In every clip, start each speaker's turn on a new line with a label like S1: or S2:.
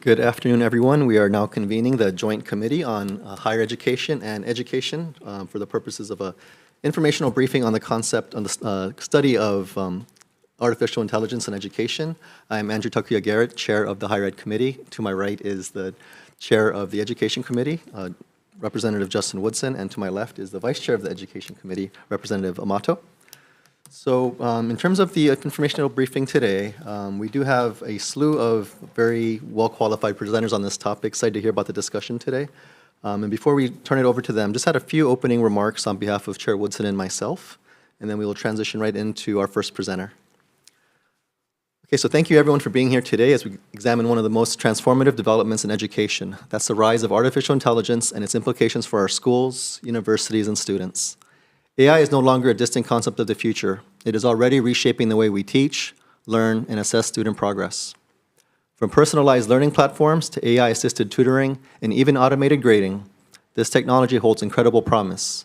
S1: Good afternoon, everyone. We are now convening the Joint Committee on Higher Education and Education for the purposes of a informational briefing on the concept on the study of artificial intelligence and education. I'm Andrew Takuya Garrett, Chair of the Higher Ed Committee. To my right is the Chair of the Education Committee, Representative Justin Woodson, and to my left is the Vice Chair of the Education Committee, Representative Amato. So in terms of the informational briefing today, we do have a slew of very well-qualified presenters on this topic. Excited to hear about the discussion today. And before we turn it over to them, just had a few opening remarks on behalf of Chair Woodson and myself, and then we will transition right into our first presenter. Okay, so thank you everyone for being here today as we examine one of the most transformative developments in education. That's the rise of artificial intelligence and its implications for our schools, universities, and students. AI is no longer a distant concept of the future. It is already reshaping the way we teach, learn, and assess student progress. From personalized learning platforms to AI-assisted tutoring and even automated grading, this technology holds incredible promise.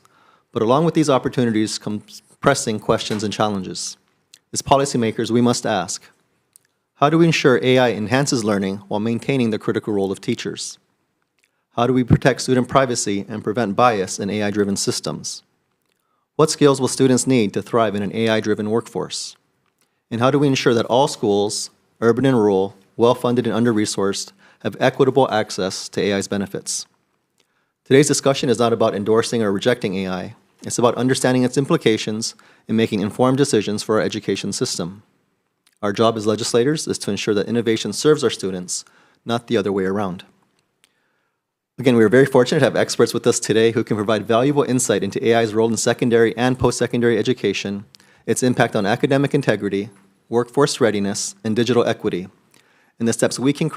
S1: But along with these opportunities comes pressing questions and challenges. As policymakers, we must ask, how do we ensure AI enhances learning while maintaining the critical role of teachers? How do we protect student privacy and prevent bias in AI-driven systems? What skills will students need to thrive in an AI-driven workforce? And how do we ensure that all schools, urban and rural, well-funded and under-resourced, have equitable access to AI's benefits? Today's discussion is not about endorsing or rejecting AI. It's about understanding its implications and making informed decisions for our education system. Our job as legislators is to ensure that innovation serves our students, not the other way around. Again, we are very fortunate to have experts with us today who can provide valuable insight into AI's role in secondary and post-secondary education, its impact on academic integrity, workforce readiness, and digital equity, and the steps we can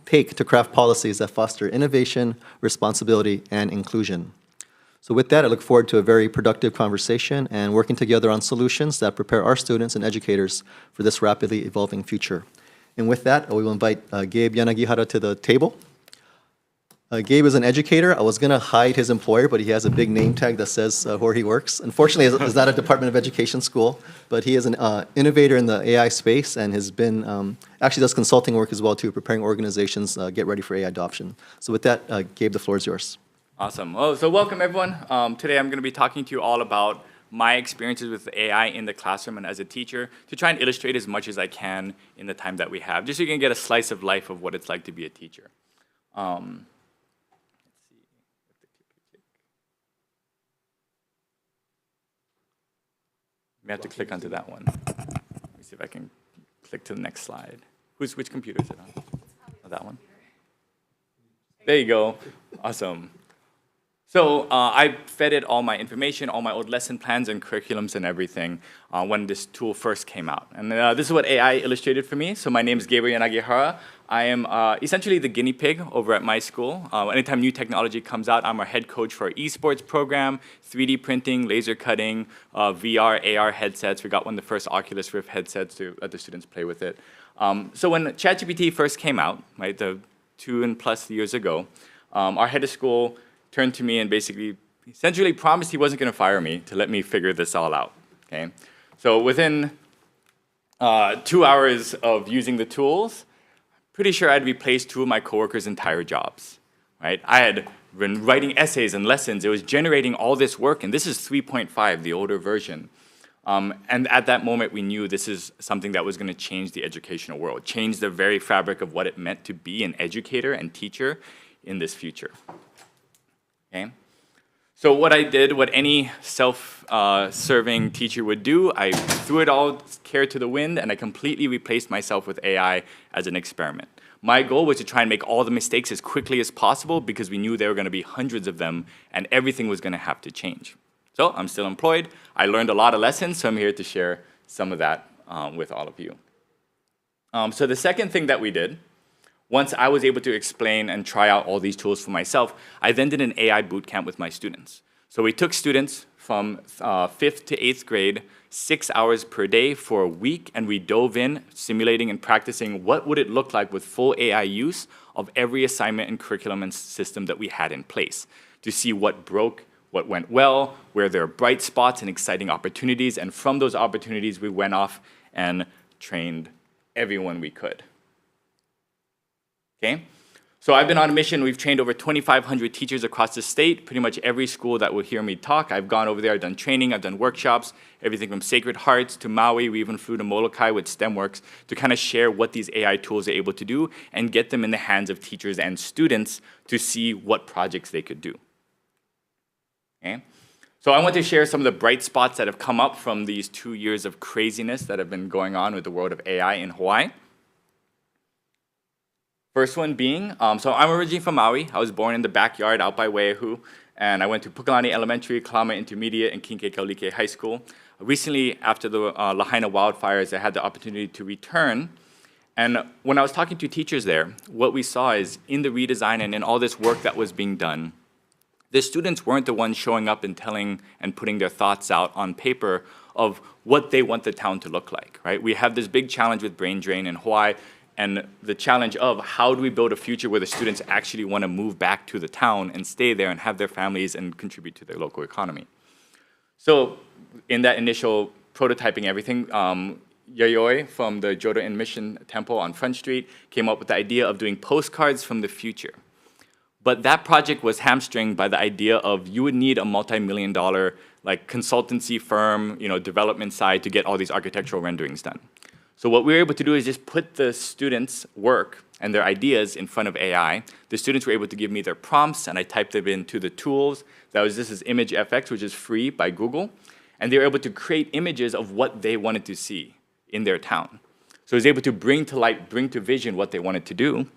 S1: take to craft policies that foster innovation, responsibility, and inclusion. So with that, I look forward to a very productive conversation and working together on solutions that prepare our students and educators for this rapidly evolving future. And with that, we will invite Gabe Yanagihara to the table. Gabe is an educator. I was going to hide his employer, but he has a big name tag that says where he works. Unfortunately, it's not a Department of Education school, but he is an innovator in the AI space and has been, actually does consulting work as well too, preparing organizations get ready for AI adoption. So with that, Gabe, the floor is yours.
S2: Awesome. Well, so welcome everyone. Today I'm going to be talking to you all about my experiences with AI in the classroom and as a teacher to try and illustrate as much as I can in the time that we have, just so you can get a slice of life of what it's like to be a teacher. We have to click onto that one. Let me see if I can click to the next slide. Which computer is it on? Oh, that one. There you go. Awesome. So I fed it all my information, all my old lesson plans and curriculums and everything when this tool first came out. And this is what AI illustrated for me. So my name is Gabe Yanagihara. I am essentially the guinea pig over at my school. Anytime new technology comes out, I'm our head coach for our esports program, 3D printing, laser cutting, VR, AR headsets. We got one of the first Oculus Rift headsets to let the students play with it. So when ChatGPT first came out, right, 2+ years ago, our head of school turned to me and basically, essentially promised he wasn't going to fire me to let me figure this all out. Okay, so within 2 hours of using the tools, pretty sure I'd replaced 2 of my coworkers' entire jobs. Right? I had been writing essays and lessons. It was generating all this work, and this is 3.5, the older version. And at that moment, we knew this is something that was going to change the educational world, change the very fabric of what it meant to be an educator and teacher in this future. Okay. So what I did, what any self-serving teacher would do, I threw it all care to the wind, and I completely replaced myself with AI as an experiment. My goal was to try and make all the mistakes as quickly as possible because we knew there were going to be hundreds of them, and everything was going to have to change. So I'm still employed. I learned a lot of lessons, so I'm here to share some of that with all of you. So the second thing that we did, once I was able to explain and try out all these tools for myself, I then did an AI boot camp with my students. So we took students from 5th to 8th grade, 6 hours per day for a week, and we dove in, simulating and practicing what would it look like with full AI use of every assignment and curriculum and system that we had in place to see what broke, what went well, where there are bright spots and exciting opportunities, and from those opportunities, we went off and trained everyone we could. Okay? So I've been on a mission. We've trained over 2,500 teachers across the state. Pretty much every school that will hear me talk, I've gone over there, I've done training, I've done workshops, everything from Sacred Hearts to Maui. We even flew to Molokai with STEMworks to kind of share what these AI tools are able to do and get them in the hands of teachers and students to see what projects they could do. Okay? So I want to share some of the bright spots that have come up from these 2 years of craziness that have been going on with the world of AI in Hawaii. First one being, so I'm originally from Maui. I was born in the backyard out by Waiahu, and I went to Pukalani Elementary, Kalama Intermediate, and Kinkeikaulike High School. Recently, after the Lahaina wildfires, I had the opportunity to return. And when I was talking to teachers there, what we saw is in the redesign and in all this work that was being done, the students weren't the ones showing up and telling and putting their thoughts out on paper of what they want the town to look like, right? We have this big challenge with brain drain in Hawaii, and the challenge of how do we build a future where the students actually want to move back to the town and stay there and have their families and contribute to their local economy. So in that initial prototyping everything, Yayoi from the Jodo-in Mission Temple on Front Street came up with the idea of doing postcards from the future. But that project was hamstringed by the idea of you would need a multi-million-dollar like consultancy firm, development side to get all these architectural renderings done. So what we were able to do is just put the students' work and their ideas in front of AI. The students were able to give me their prompts, and I typed them into the tools. This is ImageFX, which is free by Google. And they were able to create images of what they wanted to see in their town. So I was able to bring to light, bring to vision what they wanted to do.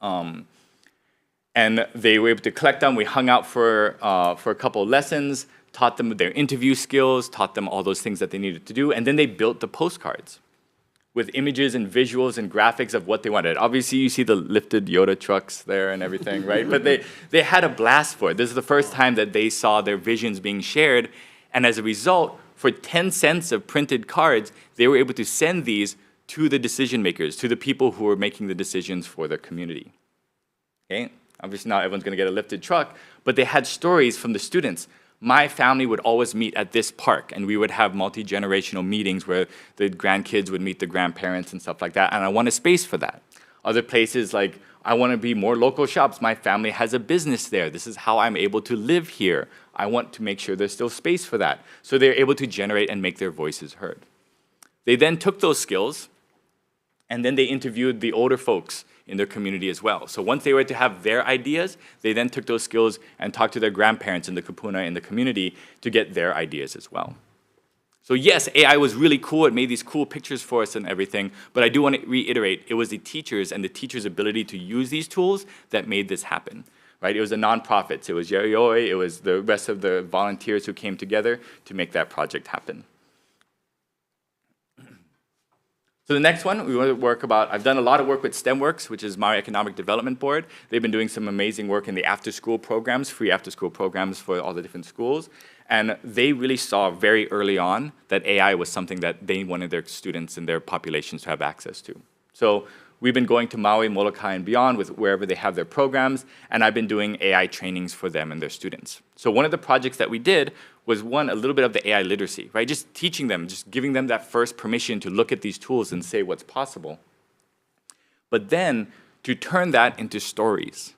S2: And they were able to collect them. We hung out for a couple of lessons, taught them their interview skills, taught them all those things that they needed to do, and then they built the postcards with images and visuals and graphics of what they wanted. Obviously, you see the lifted Yoda trucks there and everything, right? But they had a blast for it. This is the first time that they saw their visions being shared, and as a result, for 10 cents of printed cards, they were able to send these to the decision makers, to the people who were making the decisions for their community. Okay? Obviously, not everyone's going to get a lifted truck, but they had stories from the students. My family would always meet at this park, and we would have multi-generational meetings where the grandkids would meet the grandparents and stuff like that, and I want a space for that. Other places like, I want to be more local shops. My family has a business there. This is how I'm able to live here. I want to make sure there's still space for that. So they're able to generate and make their voices heard. They then took those skills, and then they interviewed the older folks in their community as well. So once they were to have their ideas, they then took those skills and talked to their grandparents in the kupuna in the community to get their ideas as well. So yes, AI was really cool. It made these cool pictures for us and everything, but I do want to reiterate, it was the teachers and the teachers' ability to use these tools that made this happen, right? It was the nonprofits, it was Yayoi, it was the rest of the volunteers who came together to make that project happen. So the next one, we want to work about, I've done a lot of work with STEMworks, which is Maui Economic Development Board. They've been doing some amazing work in the after-school programs, free after-school programs for all the different schools. And they really saw very early on that AI was something that they wanted their students and their populations to have access to. So we've been going to Maui, Molokai, and beyond with wherever they have their programs, and I've been doing AI trainings for them and their students. So one of the projects that we did was a little bit of the AI literacy, right? Just teaching them, just giving them that first permission to look at these tools and say what's possible. But then to turn that into stories,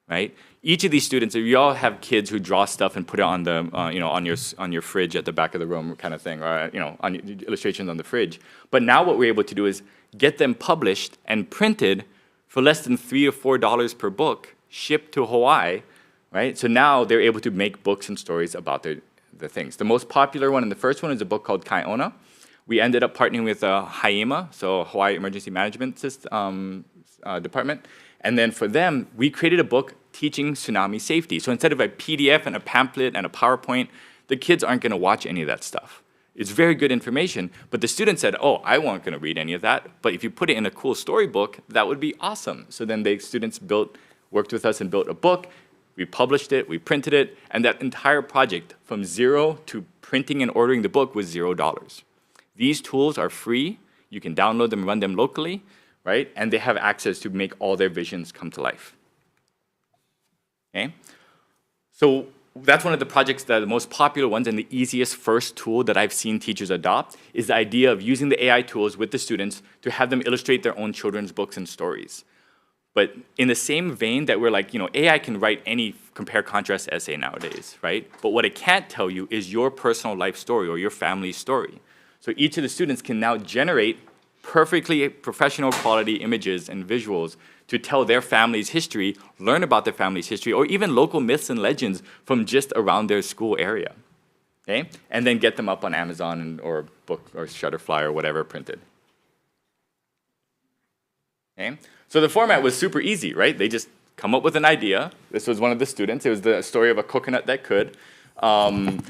S2: right? Each of these students, you all have kids who draw stuff and put it on the, on your fridge at the back of the room kind of thing, or on illustrations on the fridge. But now what we're able to do is get them published and printed for less than $3 or $4 per book, shipped to Hawaii, right? So now they're able to make books and stories about the things. The most popular one and the first one is a book called Kaiona. We ended up partnering with HIEMA, so Hawaii Emergency Management Department. And then for them, we created a book teaching tsunami safety. So instead of a PDF and a pamphlet and a PowerPoint, the kids aren't going to watch any of that stuff. It's very good information, but the students said, oh, I wasn't going to read any of that, but if you put it in a cool storybook, that would be awesome. So then the students worked with us and built a book. We published it, we printed it, and that entire project from zero to printing and ordering the book was $0. These tools are free. You can download them, run them locally, right? And they have access to make all their visions come to life. Okay? So that's one of the projects that are the most popular ones, and the easiest first tool that I've seen teachers adopt is the idea of using the AI tools with the students to have them illustrate their own children's books and stories. But in the same vein that we're like, AI can write any compare contrast essay nowadays, right? But what it can't tell you is your personal life story or your family's story. So each of the students can now generate perfectly professional quality images and visuals to tell their family's history, learn about their family's history, or even local myths and legends from just around their school area. Okay? And then get them up on Amazon or Book or Shutterfly or whatever printed. Okay? So the format was super easy, right? They just come up with an idea. This was one of the students. It was the story of a coconut that could. The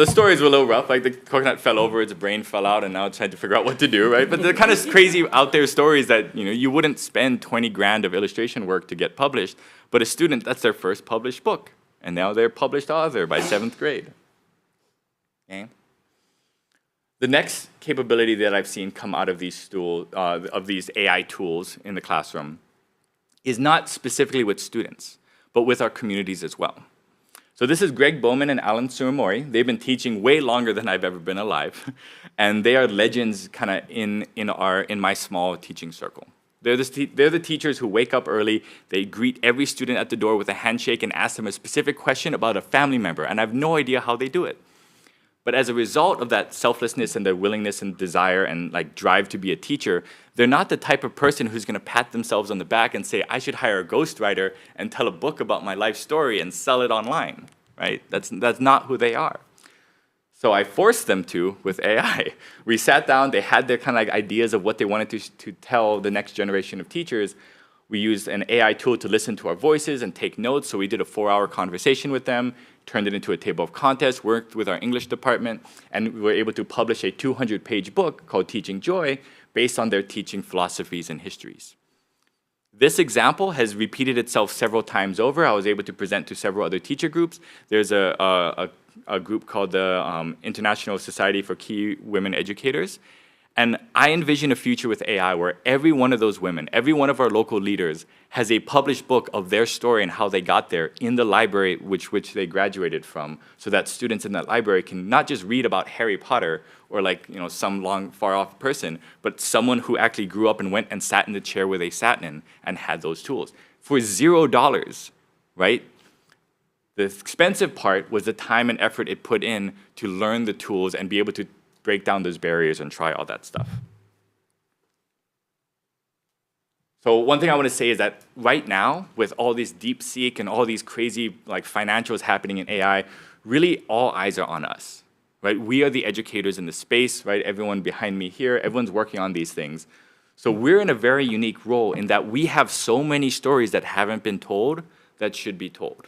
S2: stories were a little rough. Like the coconut fell over, its brain fell out, and now it's trying to figure out what to do, right? But the kind of crazy out there stories that you wouldn't spend 20 grand of illustration work to get published. But a student, that's their first published book, and now they're published author by 7th grade. Okay. The next capability that I've seen come out of these AI tools in the classroom is not specifically with students, but with our communities as well. So this is Greg Bowman and Alan Surmori. They've been teaching way longer than I've ever been alive, and they are legends kind of in my small teaching circle. They're the teachers who wake up early, they greet every student at the door with a handshake and ask them a specific question about a family member, and I have no idea how they do it. But as a result of that selflessness and their willingness and desire and drive to be a teacher, they're not the type of person who's going to pat themselves on the back and say, I should hire a ghostwriter and tell a book about my life story and sell it online, right? That's not who they are. So I forced them to with AI. We sat down, they had their kind of ideas of what they wanted to tell the next generation of teachers. We used an AI tool to listen to our voices and take notes, so we did a 4-hour conversation with them, turned it into a table of contents, worked with our English department, and we were able to publish a 200-page book called Teaching Joy based on their teaching philosophies and histories. This example has repeated itself several times over. I was able to present to several other teacher groups. There's a group called the International Society for Key Women Educators. And I envision a future with AI where every one of those women, every one of our local leaders has a published book of their story and how they got there in the library which they graduated from, so that students in that library can not just read about Harry Potter or some long, far-off person, but someone who actually grew up and went and sat in the chair where they sat in and had those tools. For $0, right? The expensive part was the time and effort it put in to learn the tools and be able to break down those barriers and try all that stuff. So one thing I want to say is that right now, with all this DeepSeek and all these crazy financials happening in AI, really all eyes are on us, right? We are the educators in the space, right? Everyone behind me here, everyone's working on these things. So we're in a very unique role in that we have so many stories that haven't been told that should be told.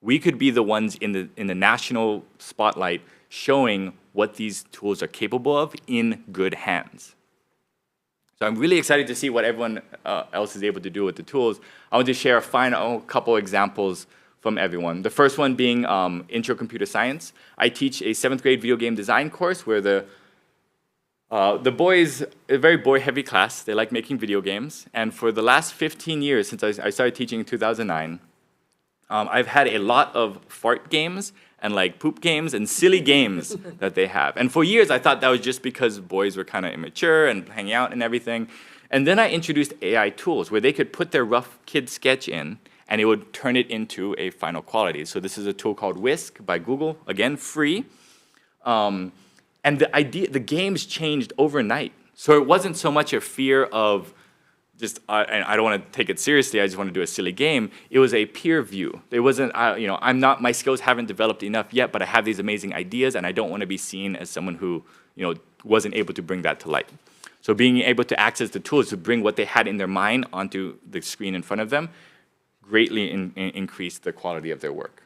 S2: We could be the ones in the national spotlight showing what these tools are capable of in good hands. So I'm really excited to see what everyone else is able to do with the tools. I want to share a final couple examples from everyone. The first one being Intro Computer Science. I teach a 7th grade video game design course where the boys, a very boy-heavy class, they like making video games. And for the last 15 years, since I started teaching in 2009, I've had a lot of fart games and poop games and silly games that they have. And for years, I thought that was just because boys were kind of immature and hanging out and everything. And then I introduced AI tools where they could put their rough kid sketch in and it would turn it into a final quality. So this is a tool called Whisk by Google, again, free. And the games changed overnight. So it wasn't so much a fear of and I don't want to take it seriously, I just want to do a silly game. It was a peer view. It wasn't, my skills haven't developed enough yet, but I have these amazing ideas and I don't want to be seen as someone who, wasn't able to bring that to light. So being able to access the tools to bring what they had in their mind onto the screen in front of them greatly increased the quality of their work.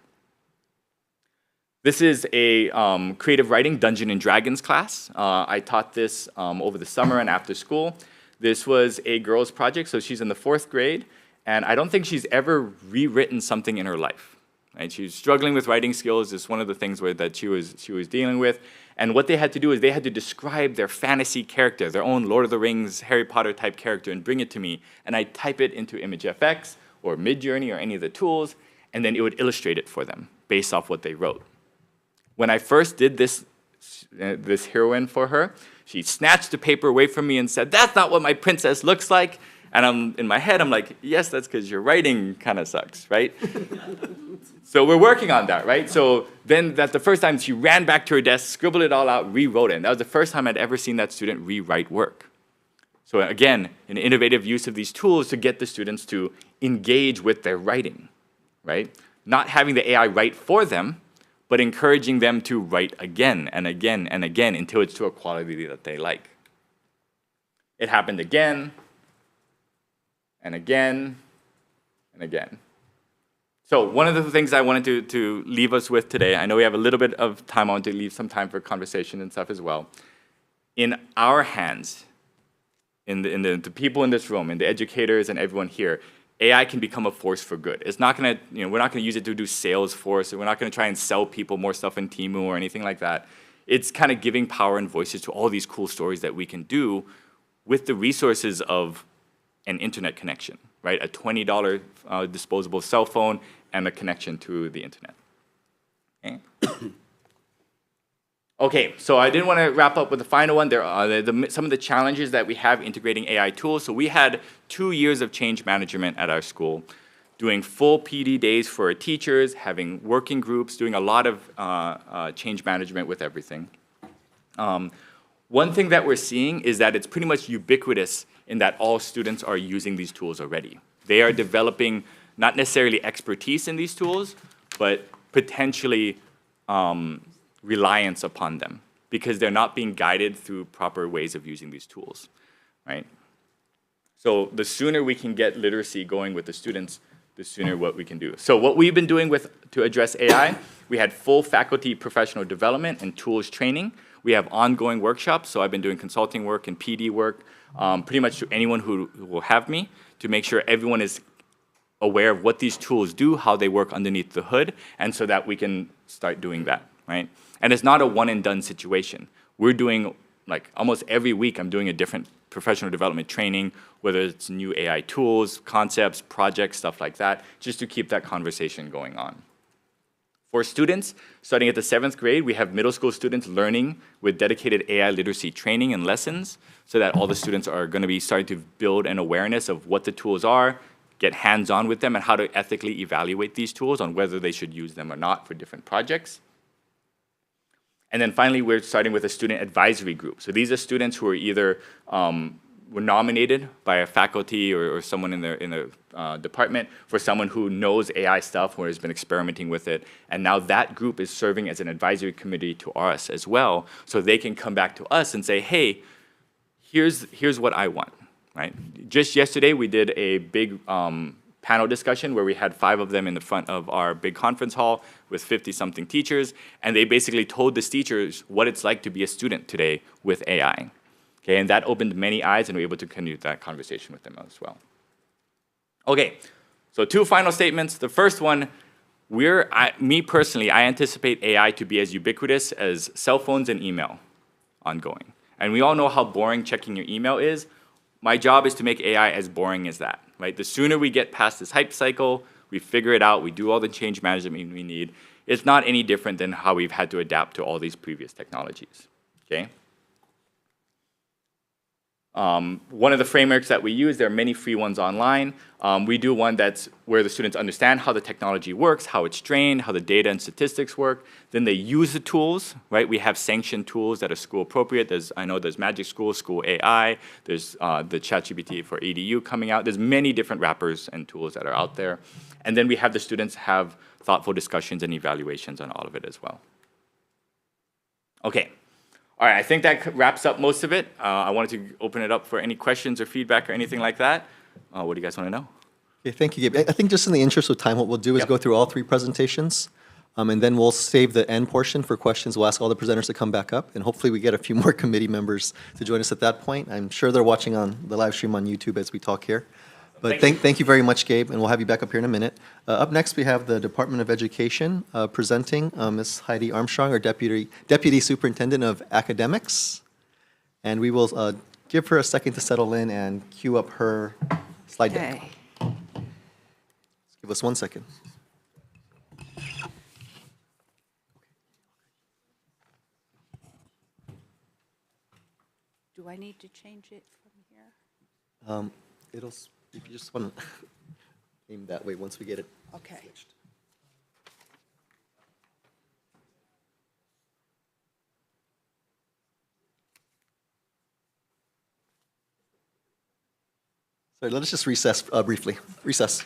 S2: This is a creative writing Dungeons and Dragons class. I taught this over the summer and after school. This was a girl's project, so she's in the 4th grade, and I don't think she's ever rewritten something in her life. Right? She was struggling with writing skills. It's one of the things that she was dealing with. And what they had to do is they had to describe their fantasy character, their own Lord of the Rings, Harry Potter type character, and bring it to me. And I'd type it into ImageFX or Midjourney or any of the tools, and then it would illustrate it for them based off what they wrote. When I first did this heroine for her, she snatched the paper away from me and said, "That's not what my princess looks like." And in my head, I'm like, yes, that's because your writing kind of sucks, right? So we're working on that, right? So then that's the first time she ran back to her desk, scribbled it all out, rewrote it. And that was the first time I'd ever seen that student rewrite work. So again, an innovative use of these tools to get the students to engage with their writing, right? Not having the AI write for them, but encouraging them to write again and again and again until it's to a quality that they like. It happened again and again and again. So one of the things I wanted to leave us with today, I know we have a little bit of time, I want to leave some time for conversation and stuff as well. In our hands, in the people in this room, in the educators and everyone here, AI can become a force for good. It's not gonna, we're not gonna use it to do Salesforce, or we're not gonna try and sell people more stuff in Temu or anything like that. It's kind of giving power and voices to all these cool stories that we can do with the resources of an internet connection, right? A $20 disposable cell phone and a connection to the internet. Okay. Okay, so I didn't want to wrap up with the final one. There are some of the challenges that we have integrating AI tools. So we had 2 years of change management at our school, doing full PD days for our teachers, having working groups, doing a lot of change management with everything. One thing that we're seeing is that it's pretty much ubiquitous in that all students are using these tools already. They are developing not necessarily expertise in these tools, but potentially reliance upon them because they're not being guided through proper ways of using these tools, right? So the sooner we can get literacy going with the students, the sooner what we can do. So what we've been doing to address AI, we had full faculty professional development and tools training. We have ongoing workshops, so I've been doing consulting work and PD work, pretty much to anyone who will have me, to make sure everyone is aware of what these tools do, how they work underneath the hood, and so that we can start doing that, right? And it's not a one and done situation. We're doing, like almost every week, I'm doing a different professional development training, whether it's new AI tools, concepts, projects, stuff like that, just to keep that conversation going on. For students, starting at the 7th grade, we have middle school students learning with dedicated AI literacy training and lessons, so that all the students are gonna be starting to build an awareness of what the tools are, get hands-on with them, and how to ethically evaluate these tools on whether they should use them or not for different projects. And then finally, we're starting with a student advisory group. So these are students who are either were nominated by a faculty or someone in the department for someone who knows AI stuff or has been experimenting with it. And now that group is serving as an advisory committee to us as well, so they can come back to us and say, hey, here's what I want, right? Just yesterday, we did a big panel discussion where we had 5 of them in the front of our big conference hall with 50-something teachers, and they basically told these teachers what it's like to be a student today with AI. Okay, and that opened many eyes, and we were able to continue that conversation with them as well. Okay, so 2 final statements. The first one, me personally, I anticipate AI to be as ubiquitous as cell phones and email ongoing. And we all know how boring checking your email is. My job is to make AI as boring as that, right? The sooner we get past this hype cycle, we figure it out, we do all the change management we need, it's not any different than how we've had to adapt to all these previous technologies, okay? One of the frameworks that we use, there are many free ones online. We do one that's where the students understand how the technology works, how it's trained, how the data and statistics work. Then they use the tools, right? We have sanctioned tools that are school appropriate. I know there's Magic School, School AI, there's the ChatGPT for EDU coming out. There's many different wrappers and tools that are out there. And then we have the students have thoughtful discussions and evaluations on all of it as well. Okay. All right, I think that wraps up most of it. I wanted to open it up for any questions or feedback or anything like that. What do you guys want to know?
S1: Okay, thank you, Gabe. I think just in the interest of time, what we'll do is go through all 3 presentations, and then we'll save the end portion for questions. We'll ask all the presenters to come back up, and hopefully we get a few more committee members to join us at that point. I'm sure they're watching on the live stream on YouTube as we talk here. But thank you very much, Gabe, and we'll have you back up here in a minute. Up next, we have the Department of Education presenting Ms. Heidi Armstrong, our Deputy Superintendent of Academics. And we will give her a second to settle in and queue up her slide deck.
S3: Okay.
S1: Give us 1 second.
S3: Do I need to change it from here?
S1: if you just want to aim that way once we get it
S3: Okay.
S1: switched. Sorry, let us just recess briefly. Recess.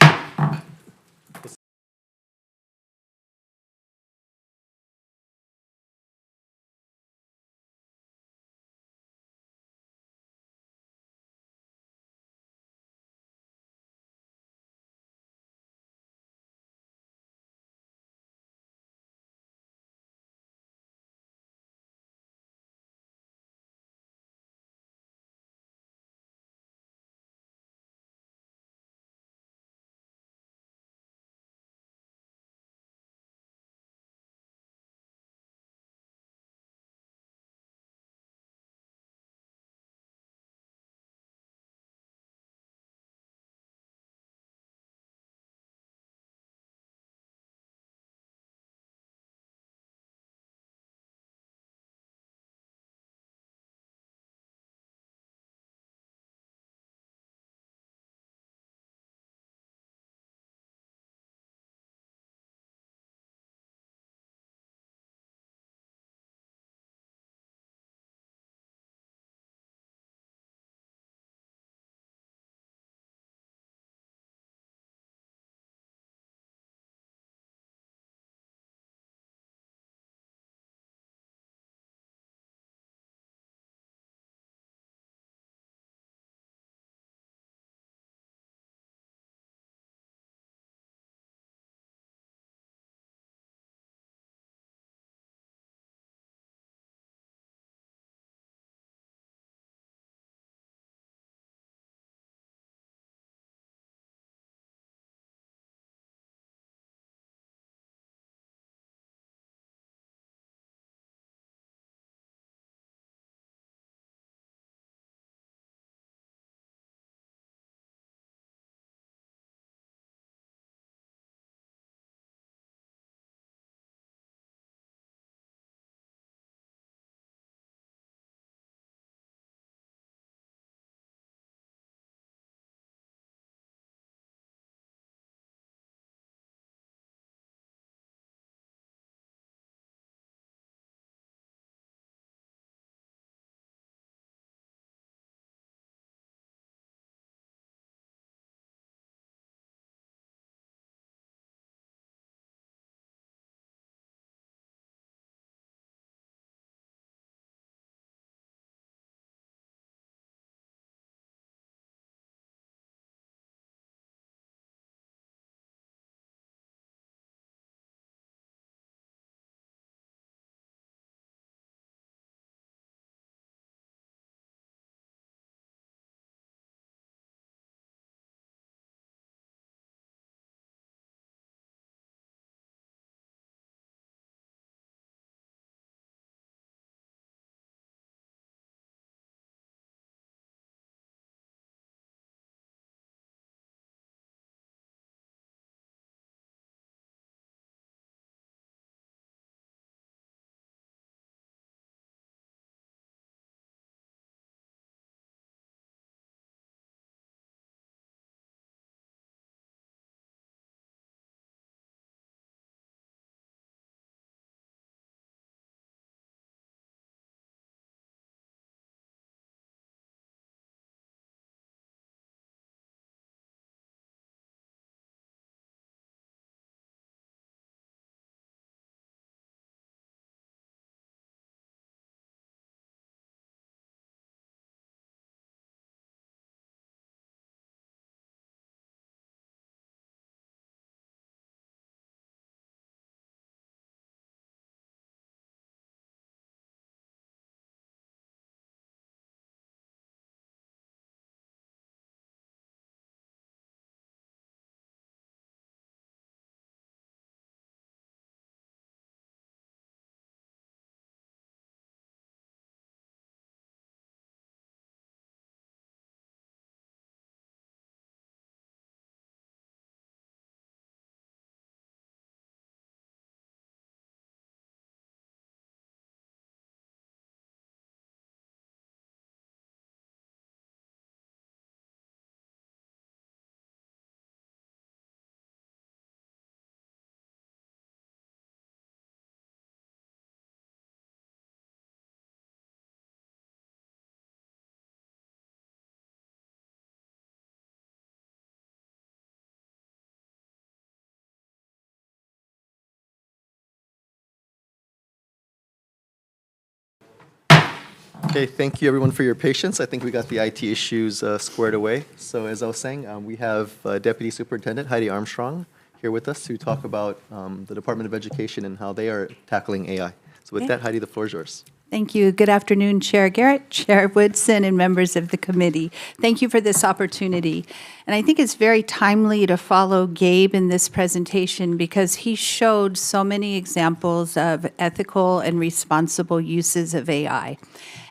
S1: Okay, thank you everyone for your patience. I think we got the IT issues squared away. So as I was saying, we have Deputy Superintendent Heidi Armstrong here with us to talk about the Department of Education and how they are tackling AI. So with that, Heidi, the floor is yours.
S3: Thank you. Good afternoon, Chair Garrett, Chair Woodson, and members of the committee. Thank you for this opportunity. And I think it's very timely to follow Gabe in this presentation because he showed so many examples of ethical and responsible uses of AI.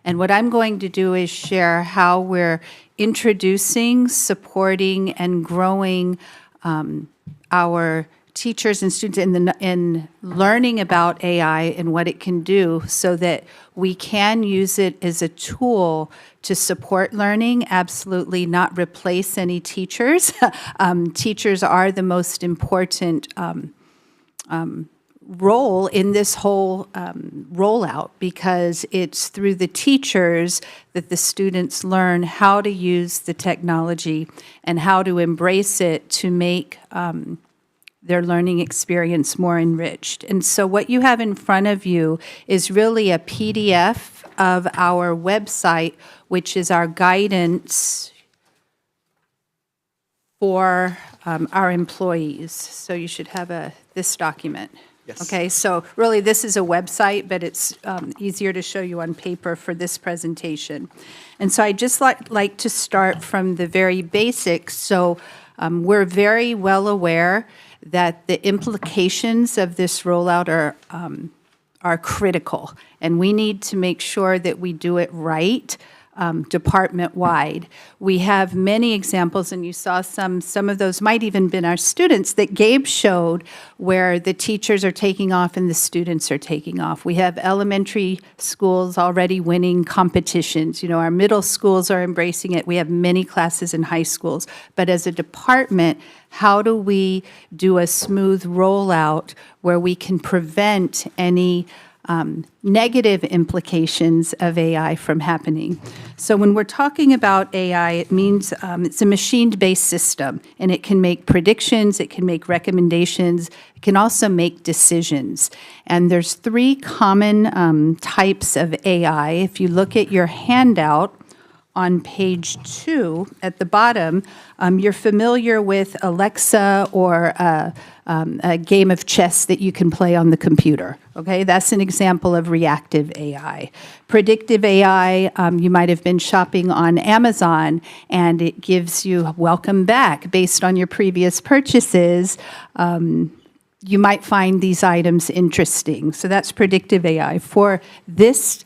S3: And what I'm going to do is share how we're introducing, supporting, and growing our teachers and students in learning about AI and what it can do so that we can use it as a tool to support learning, absolutely not replace any teachers. Teachers are the most important role in this whole rollout because it's through the teachers that the students learn how to use the technology and how to embrace it to make their learning experience more enriched. And so what you have in front of you is really a PDF of our website, which is our guidance for our employees. So you should have this document.
S1: Yes.
S3: Okay, so really this is a website, but it's easier to show you on paper for this presentation. And so I just like to start from the very basics. So we're very well aware that the implications of this rollout are critical, and we need to make sure that we do it right department-wide. We have many examples, and you saw some of those might even been our students that Gabe showed where the teachers are taking off and the students are taking off. We have elementary schools already winning competitions. You know, our middle schools are embracing it. We have many classes in high schools. But as a department, how do we do a smooth rollout where we can prevent any negative implications of AI from happening? So when we're talking about AI, it means it's a machine-based system, and it can make predictions, it can make recommendations, it can also make decisions. And there's three common types of AI. If you look at your handout, on page 2 at the bottom, you're familiar with Alexa or a game of chess that you can play on the computer. Okay, that's an example of reactive AI. Predictive AI, you might have been shopping on Amazon and it gives you welcome back based on your previous purchases. You might find these items interesting. So that's predictive AI. For this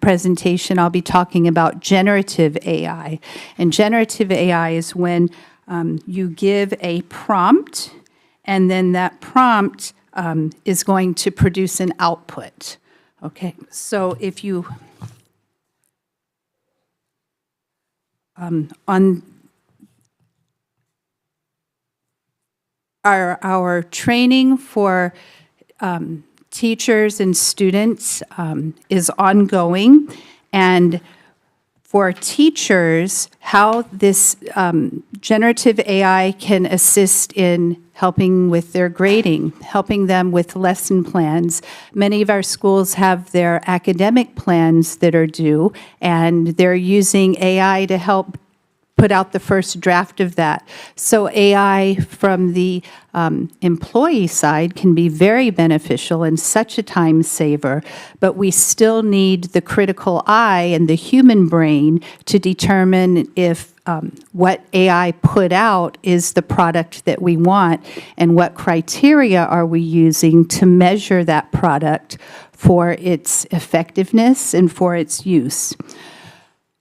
S3: presentation, I'll be talking about generative AI. And generative AI is when you give a prompt, and then that prompt is going to produce an output. Okay, so if you, on our training for teachers and students is ongoing, and for teachers, how this generative AI can assist in helping with their grading, helping them with lesson plans. Many of our schools have their academic plans that are due, and they're using AI to help put out the first draft of that. So AI from the employee side can be very beneficial and such a time saver, but we still need the critical eye and the human brain to determine if what AI put out is the product that we want and what criteria are we using to measure that product for its effectiveness and for its use.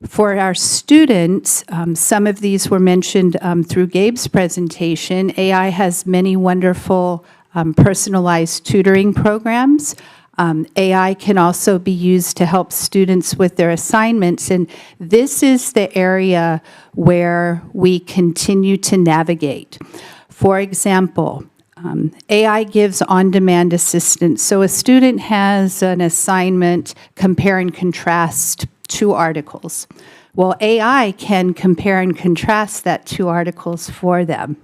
S3: For our students, some of these were mentioned through Gabe's presentation. AI has many wonderful personalized tutoring programs. AI can also be used to help students with their assignments, and this is the area where we continue to navigate. For example, AI gives on-demand assistance. So a student has an assignment, compare and contrast 2 articles. Well, AI can compare and contrast that 2 articles for them.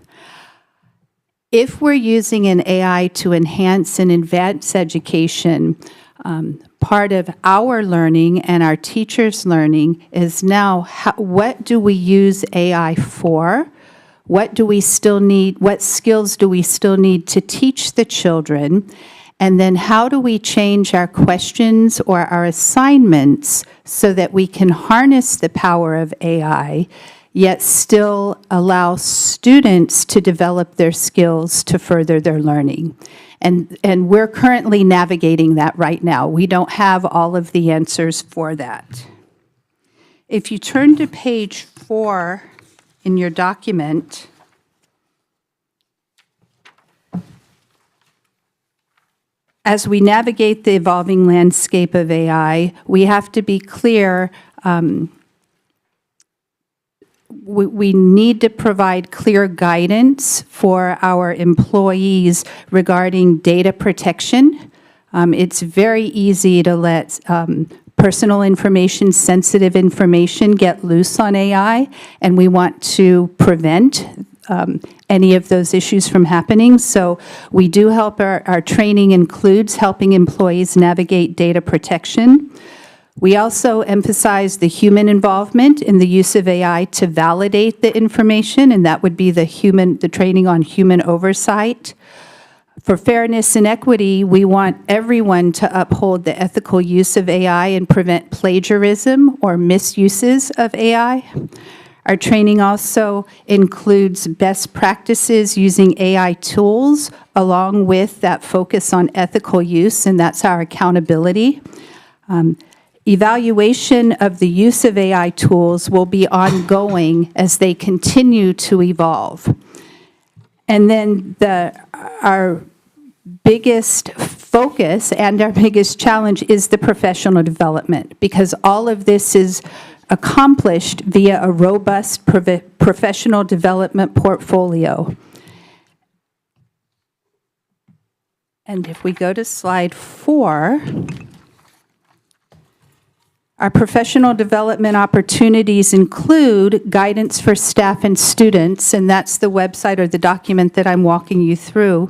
S3: If we're using an AI to enhance and advance education, part of our learning and our teachers' learning is now what do we use AI for? What do we still need? What skills do we still need to teach the children? And then how do we change our questions or our assignments so that we can harness the power of AI, yet still allow students to develop their skills to further their learning? And we're currently navigating that right now. We don't have all of the answers for that. If you turn to page 4 in your document, as we navigate the evolving landscape of AI, we have to be clear. We need to provide clear guidance for our employees regarding data protection. It's very easy to let personal information, sensitive information get loose on AI, and we want to prevent any of those issues from happening. So we do help, our training includes helping employees navigate data protection. We also emphasize the human involvement in the use of AI to validate the information, and that would be the training on human oversight. For fairness and equity, we want everyone to uphold the ethical use of AI and prevent plagiarism or misuses of AI. Our training also includes best practices using AI tools along with that focus on ethical use, and that's our accountability. Evaluation of the use of AI tools will be ongoing as they continue to evolve. And then our biggest focus and our biggest challenge is the professional development, because all of this is accomplished via a robust professional development portfolio. And if we go to slide 4, our professional development opportunities include guidance for staff and students, and that's the website or the document that I'm walking you through.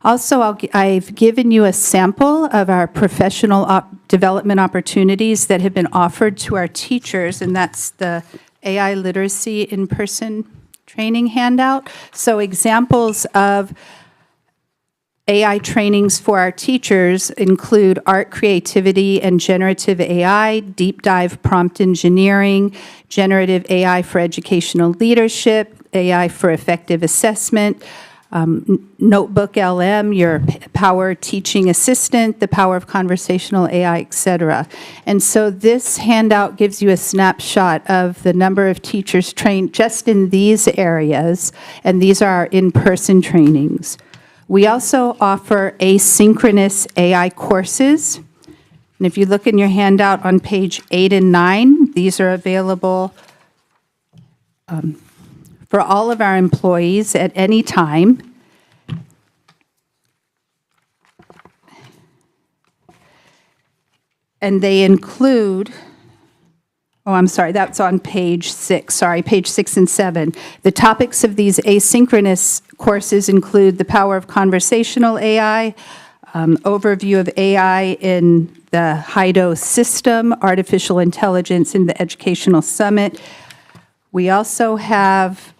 S3: Also, I've given you a sample of our professional development opportunities that have been offered to our teachers, and that's the AI literacy in-person training handout. So examples of AI trainings for our teachers include art, creativity, and generative AI, deep dive prompt engineering, generative AI for educational leadership, AI for effective assessment, Notebook LM, your Power Teaching Assistant, the Power of Conversational AI, etc. And so this handout gives you a snapshot of the number of teachers trained just in these areas, and these are our in-person trainings. We also offer asynchronous AI courses. And if you look in your handout on page 8 and 9, these are available for all of our employees at any time. And they include, I'm sorry, that's on page 6, page 6 and 7. The topics of these asynchronous courses include the power of conversational AI, overview of AI in the HED system, artificial intelligence in the Educational Summit. We also have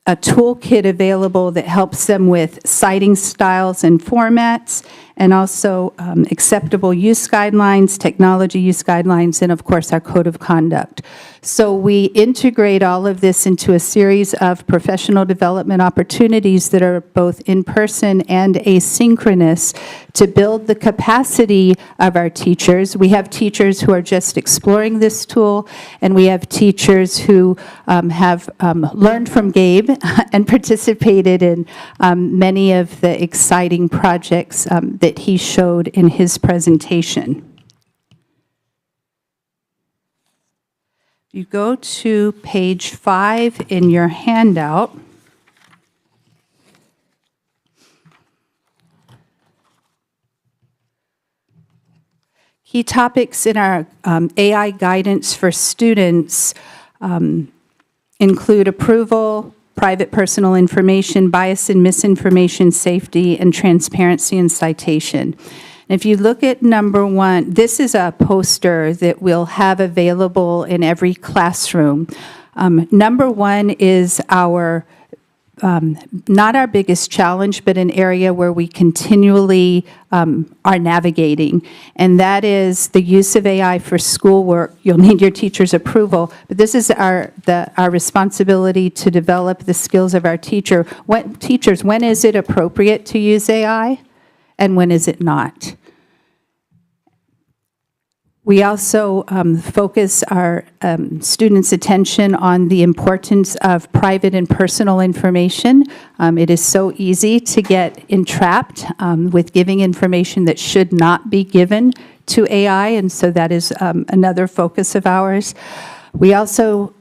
S3: a toolkit available that helps them with citing styles and formats, and also acceptable use guidelines, technology use guidelines, and of course our code of conduct. So we integrate all of this into a series of professional development opportunities that are both in-person and asynchronous to build the capacity of our teachers. We have teachers who are just exploring this tool, and we have teachers who have learned from Gabe and participated in many of the exciting projects that he showed in his presentation. You go to page 5 in your handout. Key topics in our AI guidance for students include approval, private personal information, bias and misinformation, safety, and transparency and citation. If you look at number 1, this is a poster that we'll have available in every classroom. Number 1 is our not our biggest challenge, but an area where we continually are navigating, and that is the use of AI for schoolwork. You'll need your teacher's approval, but this is our responsibility to develop the skills of our teachers. When is it appropriate to use AI, and when is it not? We also focus our students' attention on the importance of private and personal information. It is so easy to get entrapped with giving information that should not be given to AI, and so that is another focus of ours. We also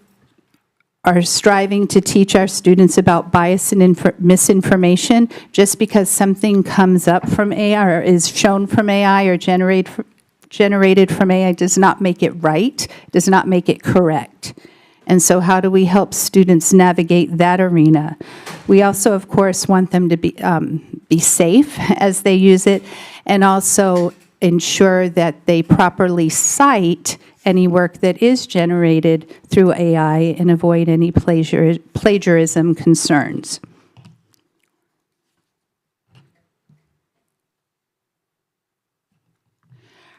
S3: are striving to teach our students about bias and misinformation. Just because something comes up from AI or is shown from AI or generated from AI does not make it right, does not make it correct. And so how do we help students navigate that arena? We also, of course, want them to be safe as they use it, and also ensure that they properly cite any work that is generated through AI and avoid any plagiarism concerns.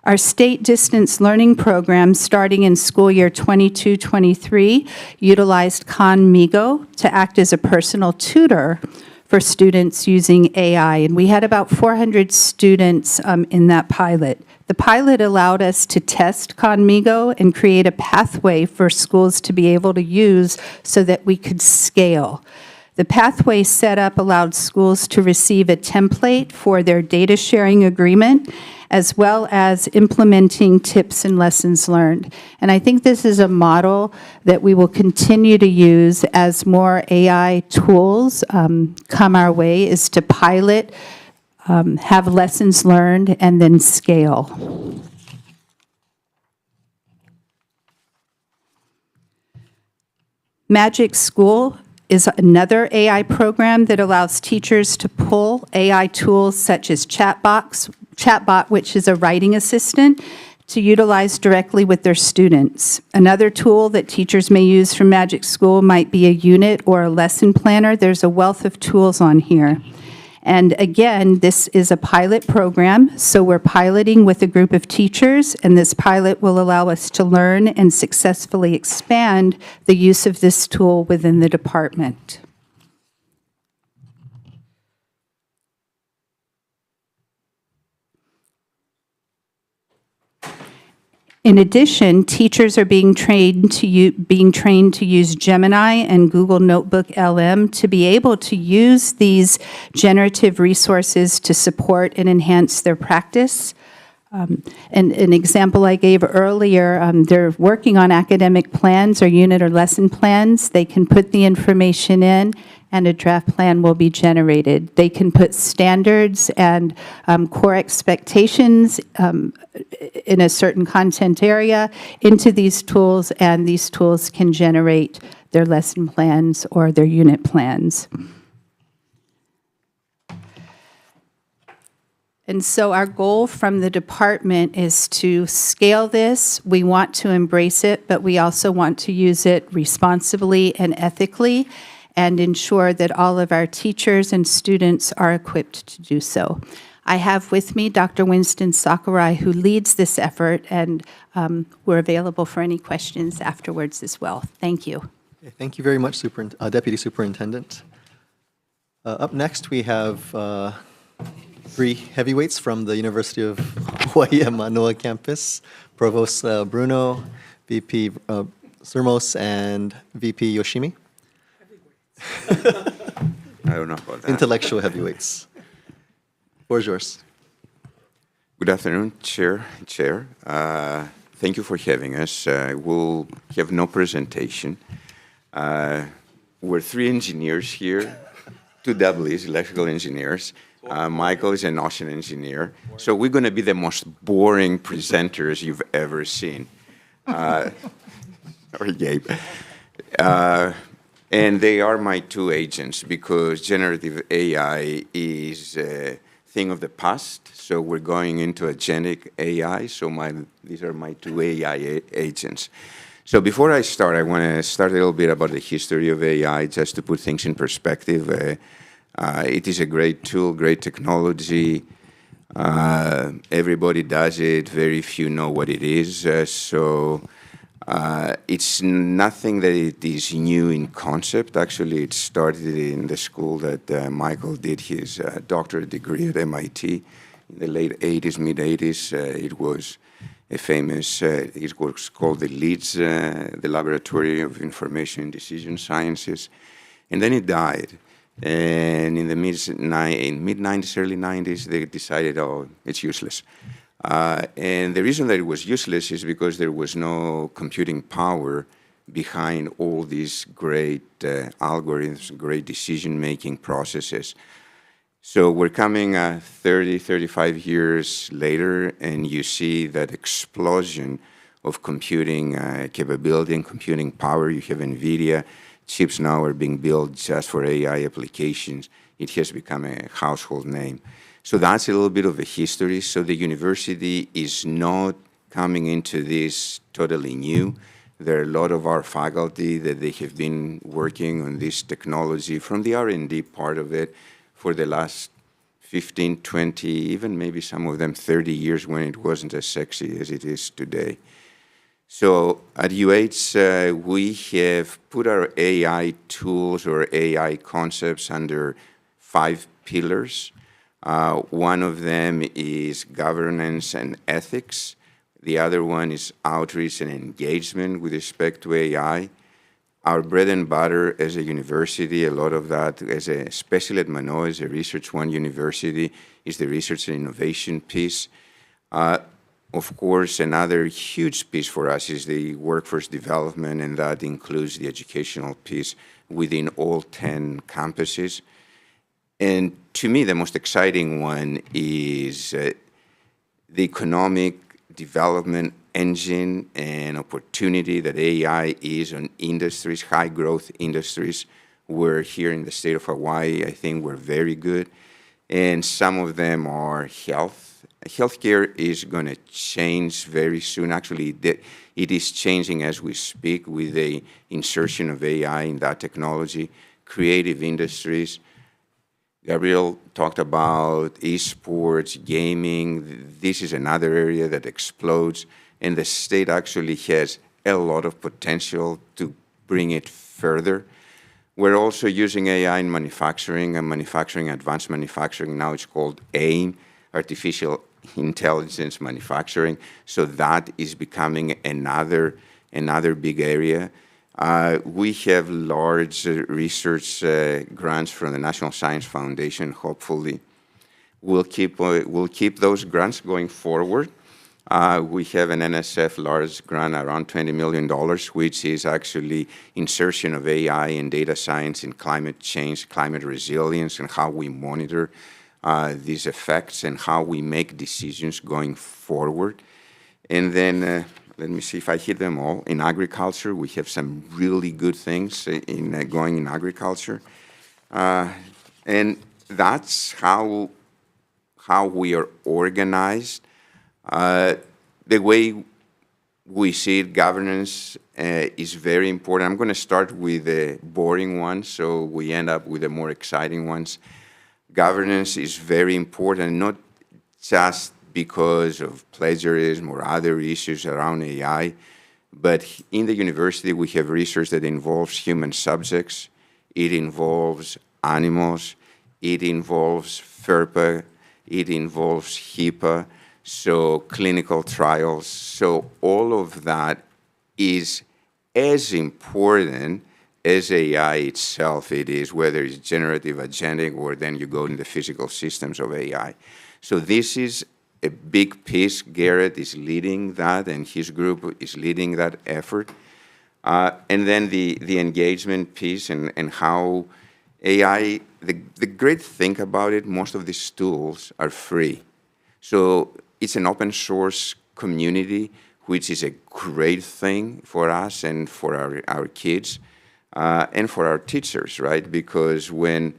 S3: Our state distance learning program, starting in school year 22-23, utilized Conmigo to act as a personal tutor for students using AI, and we had about 400 students in that pilot. The pilot allowed us to test Conmigo and create a pathway for schools to be able to use so that we could scale. The pathway setup allowed schools to receive a template for their data sharing agreement, as well as implementing tips and lessons learned. And I think this is a model that we will continue to use as more AI tools come our way, is to pilot, have lessons learned, and then scale. Magic School is another AI program that allows teachers to pull AI tools such as Chatbot, which is a writing assistant, to utilize directly with their students. Another tool that teachers may use from Magic School might be a unit or a lesson planner. There's a wealth of tools on here. And again, this is a pilot program, so we're piloting with a group of teachers, and this pilot will allow us to learn and successfully expand the use of this tool within the department. In addition, teachers are being trained to use Gemini and Google Notebook LM to be able to use these generative resources to support and enhance their practice. And an example I gave earlier, they're working on academic plans or unit or lesson plans. They can put the information in, and a draft plan will be generated. They can put standards and core expectations in a certain content area into these tools, and these tools can generate their lesson plans or their unit plans. And so our goal from the department is to scale this. We want to embrace it, but we also want to use it responsibly and ethically, and ensure that all of our teachers and students are equipped to do so. I have with me Dr. Winston Sakurai, who leads this effort, and we're available for any questions afterwards as well. Thank you.
S1: Okay, thank you very much, Deputy Superintendent. Up next, we have three heavyweights from the University of Hawaii at Manoa campus, Provost Bruno, VP Syrmos, and VP Yoshimi.
S4: I don't know about that.
S1: Intellectual heavyweights. Floor is yours.
S4: Good afternoon, Chair. Thank you for having us. We'll have no presentation. We're three engineers here, two doubles, electrical engineers. Michael is an ocean engineer. So we're going to be the most boring presenters you've ever seen. Sorry, Gabe. And they are my two agents, because generative AI is thing of the past. So we're going into agentic AI. So these are my two AI agents. So before I start, I want to start a little bit about the history of AI, just to put things in perspective. It is a great tool, great technology. Everybody does it. Very few know what it is. It's nothing that it is new in concept. Actually, it started in the school that Michael did his doctorate degree at MIT in the late 80s, mid-80s. It was a famous, it was called the LEEDS, the Laboratory of Information and Decision Sciences. And then it died. And in the mid-90s, early 90s, they decided, oh, it's useless. And the reason that it was useless is because there was no computing power behind all these great algorithms, great decision-making processes. So we're coming 30, 35 years later, and you see that explosion of computing capability and computing power. You have NVIDIA. Chips now are being built just for AI applications. It has become a household name. So that's a little bit of a history. So the university is not coming into this totally new. There are a lot of our faculty that they have been working on this technology from the R&D part of it for the last 15, 20, even maybe some of them 30 years when it wasn't as sexy as it is today. So at UH, we have put our AI tools or AI concepts under 5 pillars. One of them is governance and ethics. The other one is outreach and engagement with respect to AI. Our bread and butter as a university, a lot of that, especially at Manoa, as a Research One university, is the research and innovation piece. Of course, another huge piece for us is the workforce development, and that includes the educational piece within all 10 campuses. And to me, the most exciting one is the economic development engine and opportunity that AI is on industries, high growth industries. We're here in the state of Hawaii. I think we're very good. And some of them are health. Healthcare is going to change very soon. Actually, it is changing as we speak with the insertion of AI in that technology. Creative industries. Gabriel talked about esports, gaming. This is another area that explodes, and the state actually has a lot of potential to bring it further. We're also using AI in manufacturing and advanced manufacturing. Now it's called AIM, Artificial Intelligence Manufacturing. So that is becoming another big area. We have large research grants from the National Science Foundation. Hopefully, we'll keep those grants going forward. We have an NSF large grant around $20 million, which is actually insertion of AI and data science in climate change, climate resilience, and how we monitor these effects and how we make decisions going forward. And then let me see if I hit them all. In agriculture, we have some really good things going in agriculture. And that's how we are organized. The way we see it, governance is very important. I'm going to start with the boring ones, so we end up with the more exciting ones. Governance is very important, not just because of plagiarism or other issues around AI, but in the university we have research that involves human subjects, it involves animals, it involves FERPA, it involves HIPAA, so clinical trials. So all of that is as important as AI itself it is, whether it's generative, agentic, or then you go in the physical systems of AI. So this is a big piece. Garrett is leading that, and his group is leading that effort. And then the engagement piece and how AI, the great thing about it, most of these tools are free. So it's an open source community, which is a great thing for us and for our kids and for our teachers, right? Because when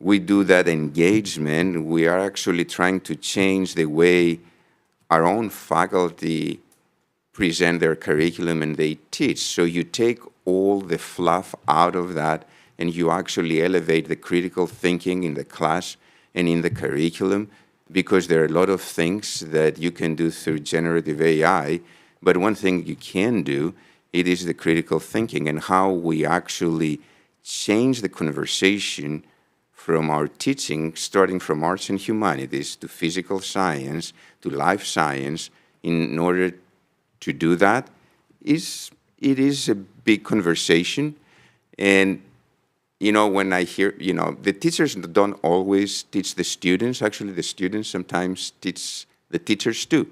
S4: we do that engagement, we are actually trying to change the way our own faculty present their curriculum and they teach. So you take all the fluff out of that and you actually elevate the critical thinking in the class and in the curriculum, because there are a lot of things that you can do through generative AI, but one thing you can do, it is the critical thinking and how we actually change the conversation from our teaching, starting from arts and humanities to physical science to life science. In order to do that, it is a big conversation. And when I hear, the teachers don't always teach the students. Actually, the students sometimes teach the teachers too.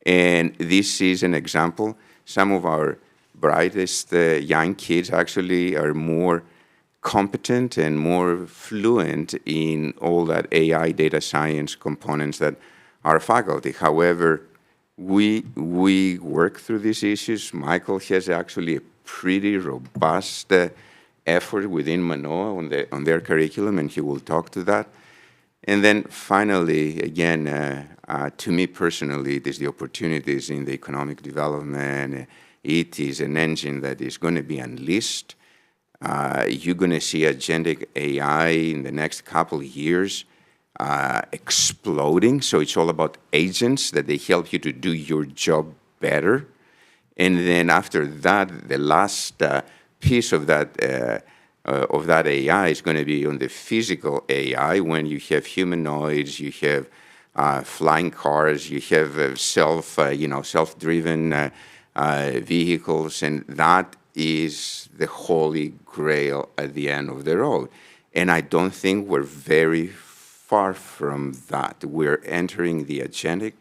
S4: And this is an example. Some of our brightest young kids actually are more competent and more fluent in all that AI data science components that our faculty. However, we work through these issues. Michael has actually a pretty robust effort within Manoa on their curriculum, and he will talk to that. And then finally, again, to me personally, it is the opportunities in the economic development. It is an engine that is going to be unleashed. You're going to see agentic AI in the next couple of years exploding. So it's all about agents that they help you to do your job better. And then after that, the last piece of that AI is going to be on the physical AI, when you have humanoids, you have flying cars, you have self-driven vehicles, and that is the holy grail at the end of the road. And I don't think we're very far from that. We're entering the agentic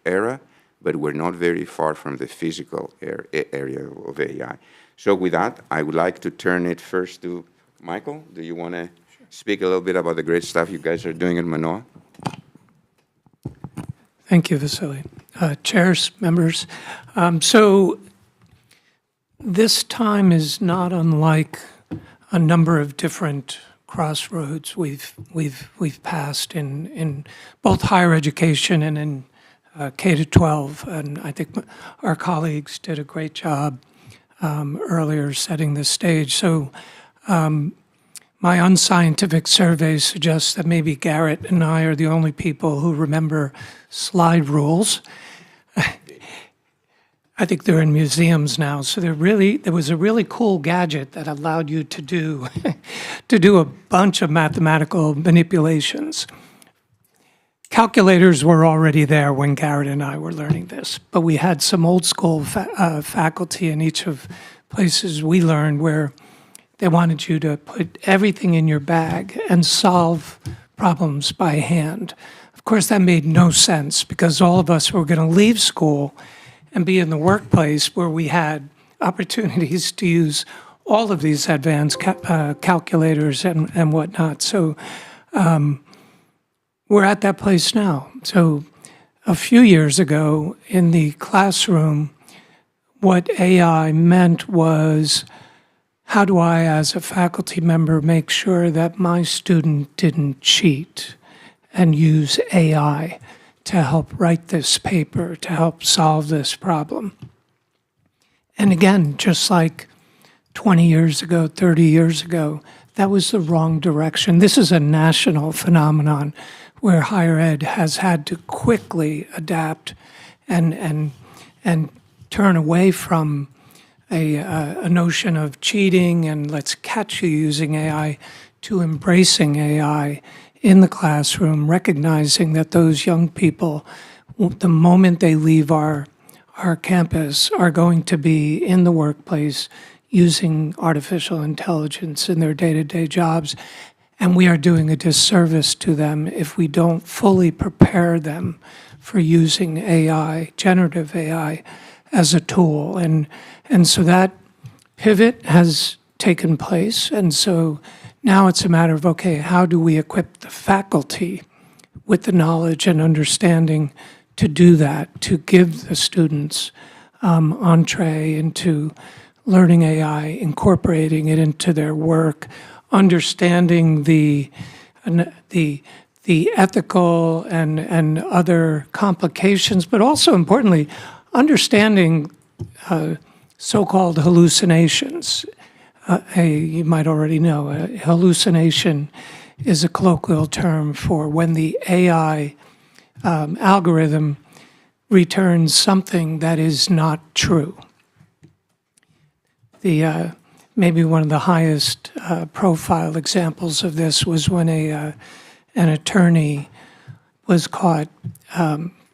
S4: era, but we're not very far from the physical area of AI. So with that, I would like to turn it first to Michael. Do you want to speak a little bit about the great stuff you guys are doing in Manoa?
S5: Thank you, Vassilis. Chairs, members. So this time is not unlike a number of different crossroads we've passed in both higher education and in K-12, and I think our colleagues did a great job earlier setting the stage. So my unscientific survey suggests that maybe Garrett and I are the only people who remember slide rules. I think they're in museums now. So there was a really cool gadget that allowed you to do a bunch of mathematical manipulations. Calculators were already there when Garrett and I were learning this, but we had some old school faculty in each of places we learned where they wanted you to put everything in your bag and solve problems by hand. Of course, that made no sense because all of us were going to leave school and be in the workplace where we had opportunities to use all of these advanced calculators and whatnot. So we're at that place now. So a few years ago in the classroom, what AI meant was, how do I, as a faculty member, make sure that my student didn't cheat and use AI to help write this paper, to help solve this problem? And again, just like 20 years ago, 30 years ago, that was the wrong direction. This is a national phenomenon where higher ed has had to quickly adapt and turn away from a notion of cheating and let's catch you using AI to embracing AI in the classroom, recognizing that those young people, the moment they leave our campus, are going to be in the workplace using artificial intelligence in their day-to-day jobs. And we are doing a disservice to them if we don't fully prepare them for using AI, generative AI, as a tool. And so that pivot has taken place. And so now it's a matter of, okay, how do we equip the faculty with the knowledge and understanding to do that, to give the students entree into learning AI, incorporating it into their work, understanding the the ethical and other complications, but also importantly, understanding so-called hallucinations. You might already know, a hallucination is a colloquial term for when the AI algorithm returns something that is not true. Maybe one of the highest profile examples of this was when an attorney was caught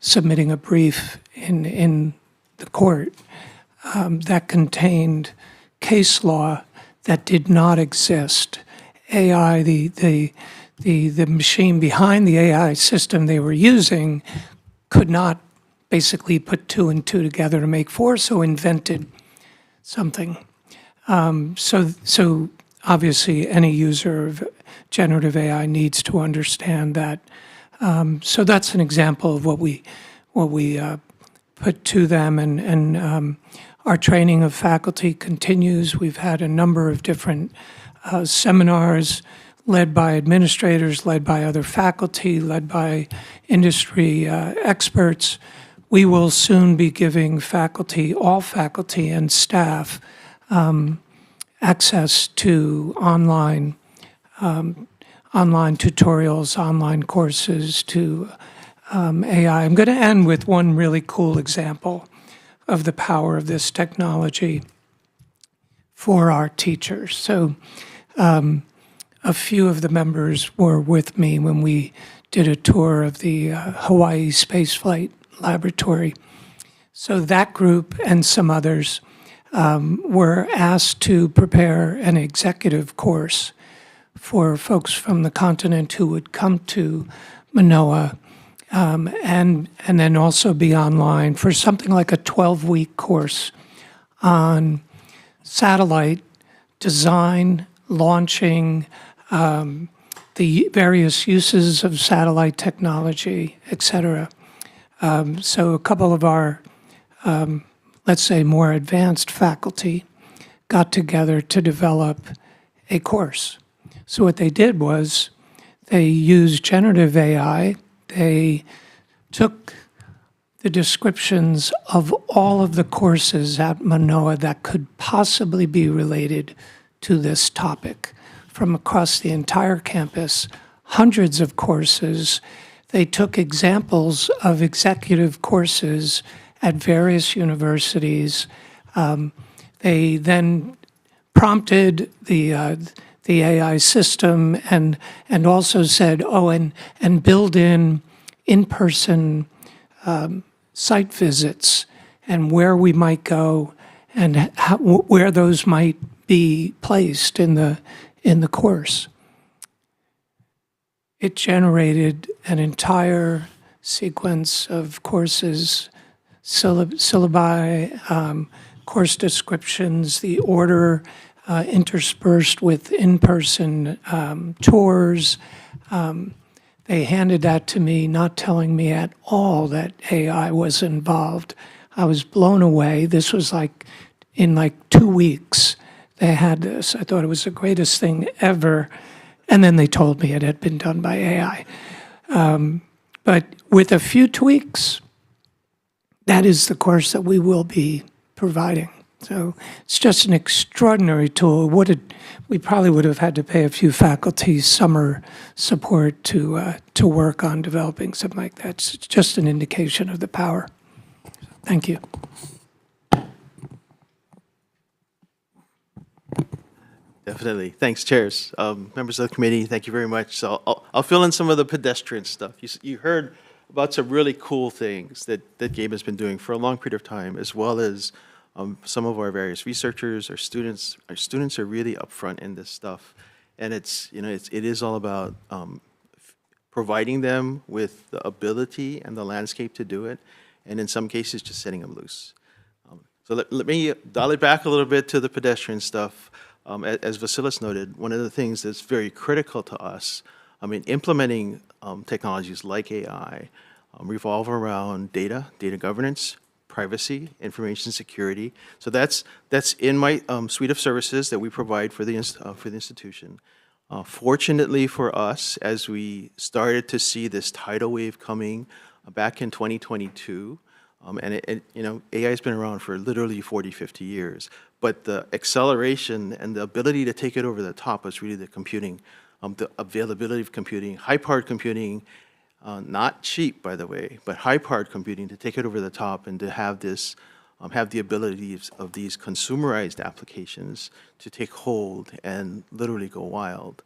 S5: submitting a brief in the court that contained case law that did not exist. AI, the machine behind the AI system they were using could not basically put two and two together to make four, so invented something. So obviously any user of generative AI needs to understand that. So that's an example of what we put to them, and our training of faculty continues. We've had a number of different seminars led by administrators, led by other faculty, led by industry experts. We will soon be giving faculty, all faculty and staff, access to online tutorials, online courses to AI. I'm going to end with one really cool example of the power of this technology for our teachers. So a few of the members were with me when we did a tour of the Hawaii Spaceflight Laboratory. So that group and some others were asked to prepare an executive course for folks from the continent who would come to Manoa, and then also be online for something like a 12-week course on satellite design, launching, the various uses of satellite technology, et cetera. So a couple of our, let's say, more advanced faculty got together to develop a course. So what they did was they used generative AI. They took the descriptions of all of the courses at Manoa that could possibly be related to this topic from across the entire campus, hundreds of courses. They took examples of executive courses at various universities. They then prompted the AI system and also said, oh, and build in-person site visits and where we might go and where those might be placed in the course. It generated an entire sequence of courses, syllabi, course descriptions, the order interspersed with in-person tours. They handed that to me, not telling me at all that AI was involved. I was blown away. This was in 2 weeks. They had this. I thought it was the greatest thing ever. And then they told me it had been done by AI. But with a few tweaks, that is the course that we will be providing. So it's just an extraordinary tool. We probably would have had to pay a few faculty summer support to work on developing something like that. It's just an indication of the power. Thank you.
S6: Definitely. Thanks, chairs. Members of the committee, thank you very much. So I'll fill in some of the pedestrian stuff. You heard about some really cool things that Gabe has been doing for a long period of time, as well as some of our various researchers, our students. Our students are really upfront in this stuff, and it is all about providing them with the ability and the landscape to do it, and in some cases, just setting them loose. So let me dial it back a little bit to the pedestrian stuff. As Vassilis noted, one of the things that's very critical to us, implementing technologies like AI revolve around data governance, privacy, information security. So that's in my suite of services that we provide for the institution. Fortunately for us, as we started to see this tidal wave coming back in 2022, and AI has been around for literally 40, 50 years, but the acceleration and the ability to take it over the top was really the computing, the availability of computing, high-powered computing, not cheap, by the way, but high-powered computing to take it over the top and to have this, have the abilities of these consumerized applications to take hold and literally go wild.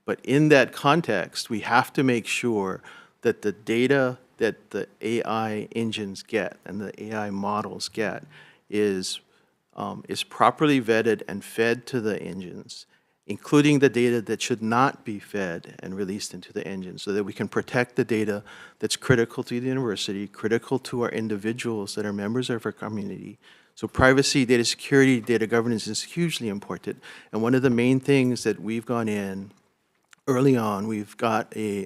S6: But in that context, we have to make sure that the data that the AI engines get and the AI models get is properly vetted and fed to the engines, including the data that should not be fed and released into the engine, so that we can protect the data that's critical to the university, critical to our individuals that are members of our community. So privacy, data security, data governance is hugely important. And one of the main things that we've gone in early on, we've got a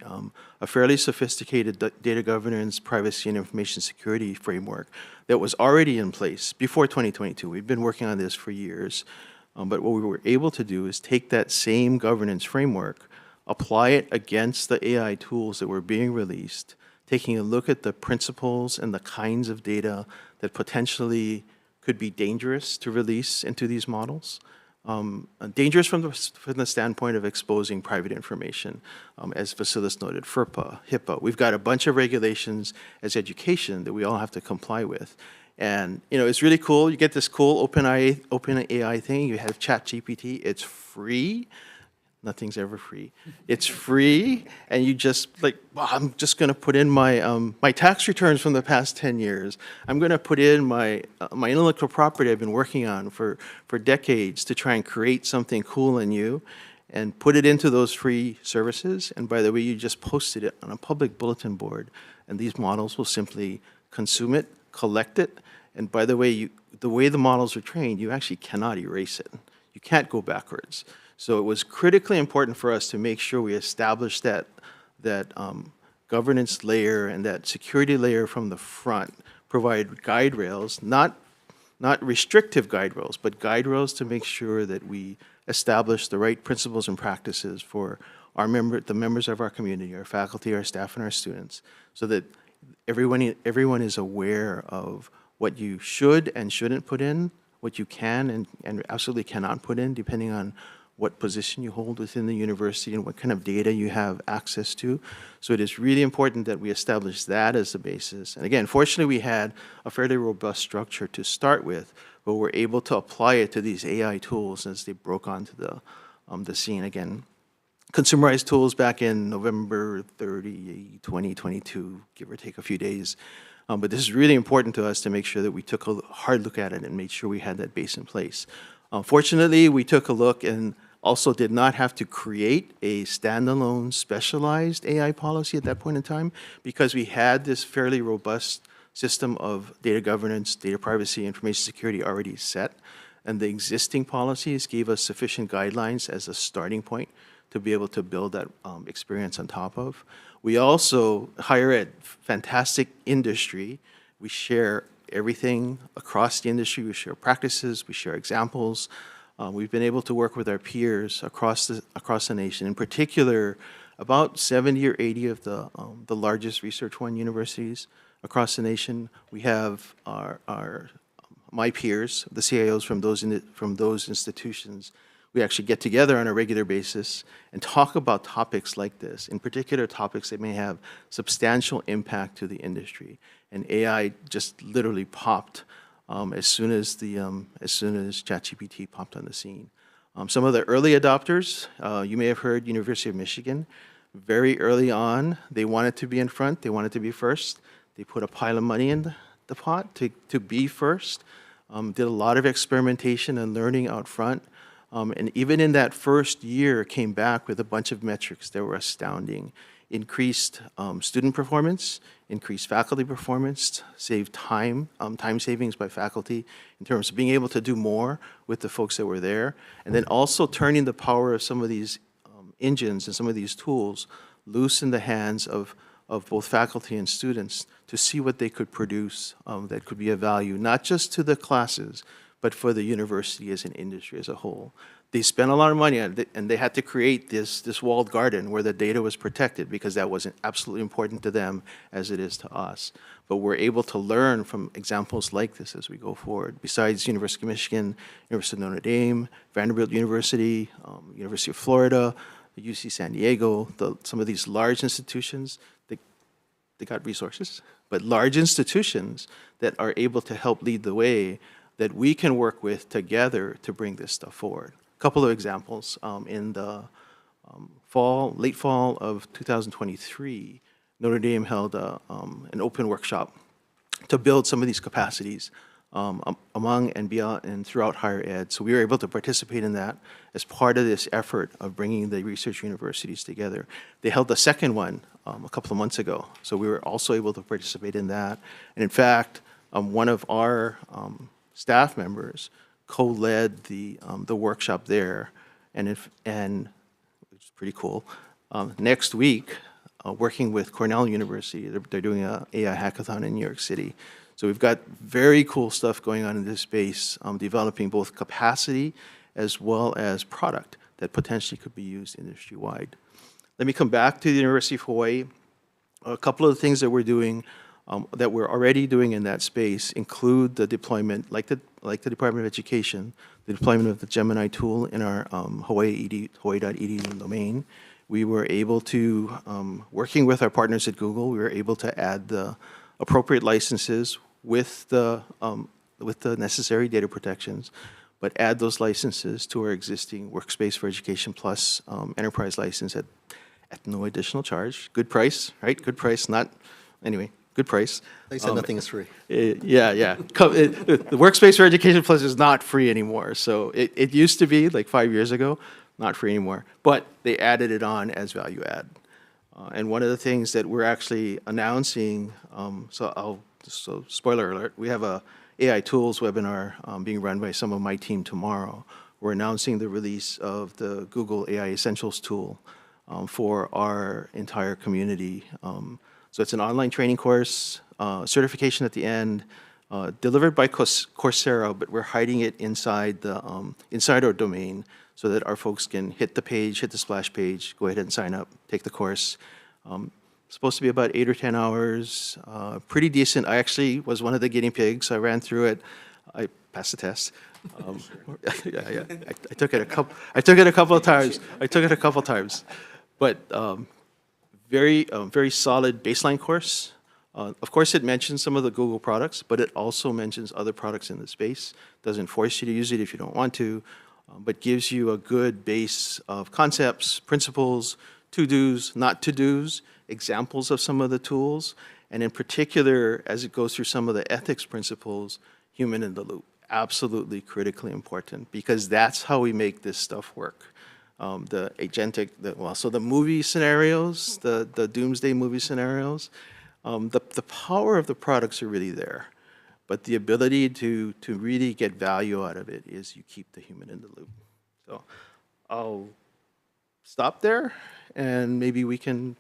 S6: fairly sophisticated data governance, privacy, and information security framework that was already in place before 2022. We've been working on this for years. But what we were able to do is take that same governance framework, apply it against the AI tools that were being released, taking a look at the principles and the kinds of data that potentially could be dangerous to release into these models. Dangerous from the standpoint of exposing private information, as Vassilis noted, FERPA, HIPAA. We've got a bunch of regulations as education that we all have to comply with. And it's really cool. You get this cool open AI thing. You have ChatGPT. It's free. Nothing's ever free. It's free, and you just well, I'm just going to put in my tax returns from the past 10 years. I'm going to put in my intellectual property I've been working on for decades to try and create something cool and new, and put it into those free services. And by the way, you just posted it on a public bulletin board, and these models will simply consume it, collect it, and by the way, the way the models are trained, you actually cannot erase it. You can't go backwards. So it was critically important for us to make sure we established that governance layer and that security layer from the front, provide guide rails, not restrictive guide rails, but guide rails to make sure that we establish the right principles and practices for the members of our community, our faculty, our staff, and our students, so that everyone is aware of what you should and shouldn't put in, what you can and absolutely cannot put in, depending on what position you hold within the university and what kind of data you have access to. So it is really important that we establish that as the basis. And again, fortunately, we had a fairly robust structure to start with, but we're able to apply it to these AI tools as they broke onto the scene again. Consumerized tools back in November 30, 2022, give or take a few days. But this is really important to us to make sure that we took a hard look at it and made sure we had that base in place. Fortunately, we took a look and also did not have to create a standalone specialized AI policy at that point in time, because we had this fairly robust system of data governance, data privacy, information security already set. And the existing policies gave us sufficient guidelines as a starting point to be able to build that experience on top of. We also, higher ed, fantastic industry. We share everything across the industry. We share practices, we share examples. We've been able to work with our peers across the nation. In particular, about 70 or 80 of the largest Research One universities across the nation. We have my peers, the CIOs from those institutions. We actually get together on a regular basis and talk about topics like this, in particular topics that may have substantial impact to the industry. And AI just literally popped as soon as ChatGPT popped on the scene. Some of the early adopters, you may have heard University of Michigan. Very early on, they wanted to be in front. They wanted to be first. They put a pile of money in the pot to be first. Did a lot of experimentation and learning out front. And even in that first year, came back with a bunch of metrics that were astounding. Increased student performance, increased faculty performance, saved time savings by faculty in terms of being able to do more with the folks that were there, and then also turning the power of some of these engines and some of these tools loose in the hands of both faculty and students to see what they could produce that could be of value, not just to the classes, but for the university as an industry as a whole. they spent a lot of money on it, and they had to create this walled garden where the data was protected because that wasn't absolutely important to them as it is to us. But we're able to learn from examples like this as we go forward. Besides University of Michigan, University of Notre Dame, Vanderbilt University, University of Florida, the UC San Diego, some of these large institutions, they got resources, but large institutions that are able to help lead the way that we can work with together to bring this stuff forward. A couple of examples, in the late fall of 2023, Notre Dame held an open workshop to build some of these capacities among and beyond and throughout higher ed. So we were able to participate in that as part of this effort of bringing the research universities together. They held the second one a couple of months ago, so we were also able to participate in that. And in fact, one of our staff members co-led the workshop there, and which is pretty cool. Next week, working with Cornell University, they're doing an AI hackathon in New York City. So we've got very cool stuff going on in this space, developing both capacity as well as product that potentially could be used industry-wide. Let me come back to the University of Hawaii. A couple of the things that we're doing, that we're already doing in that space include the deployment, like the Department of Education, the deployment of the Gemini tool in our Hawaii.edu domain. We were able to, working with our partners at Google, we were able to add the appropriate licenses with the necessary data protections, but add those licenses to our existing Workspace for Education Plus enterprise license at no additional charge. Good price, right? Good price, anyway, good price.
S1: They said nothing is free.
S6: Yeah. The Workspace for Education Plus is not free anymore. So it used to be, like 5 years ago, not free anymore. But they added it on as value add. And one of the things that we're actually announcing, so spoiler alert, we have a AI tools webinar being run by some of my team tomorrow. We're announcing the release of the Google AI Essentials tool for our entire community. So it's an online training course, certification at the end, delivered by Coursera, but we're hiding it inside our domain so that our folks can hit the splash page, go ahead and sign up, take the course. Supposed to be about 8 or 10 hours, pretty decent. I actually was one of the guinea pigs. I ran through it. I passed the test. Yeah. I took it a couple of times. But very solid baseline course. Of course, it mentions some of the Google products, but it also mentions other products in the space. Doesn't force you to use it if you don't want to, but gives you a good base of concepts, principles, to-dos, not to-dos, examples of some of the tools, and in particular, as it goes through some of the ethics principles, human in the loop. Absolutely critically important, because that's how we make this stuff work. The agentic, so the movie scenarios, the doomsday movie scenarios, the power of the products are really there. But the ability to really get value out of it is you keep the human in the loop. So I'll stop there, and maybe we can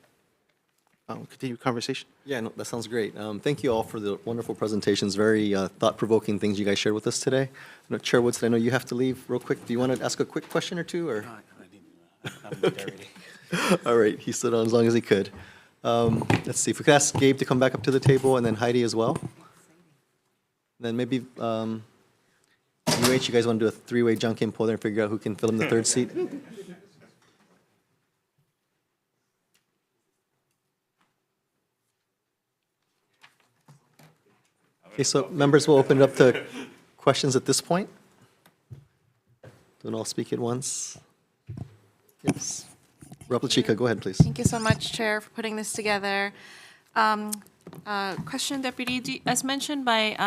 S6: continue conversation.
S1: Yeah, no, that sounds great. Thank you all for the wonderful presentations, very thought-provoking things you guys shared with us today. Chair Woodson, I know you have to leave real quick. Do you want to ask a quick question or two? Or? Okay. All right, he stood on as long as he could. Let's see, if we could ask Gabe to come back up to the table, and then Heidi as well. Then maybe, UH, you guys want to do a three-way junkin pull there and figure out who can fill in the third seat? Okay, so members will open it up to questions at this point. Don't all speak at once. Yes. Replichika, go ahead, please.
S7: Thank you so much, Chair, for putting this together. Question, Deputy, as mentioned by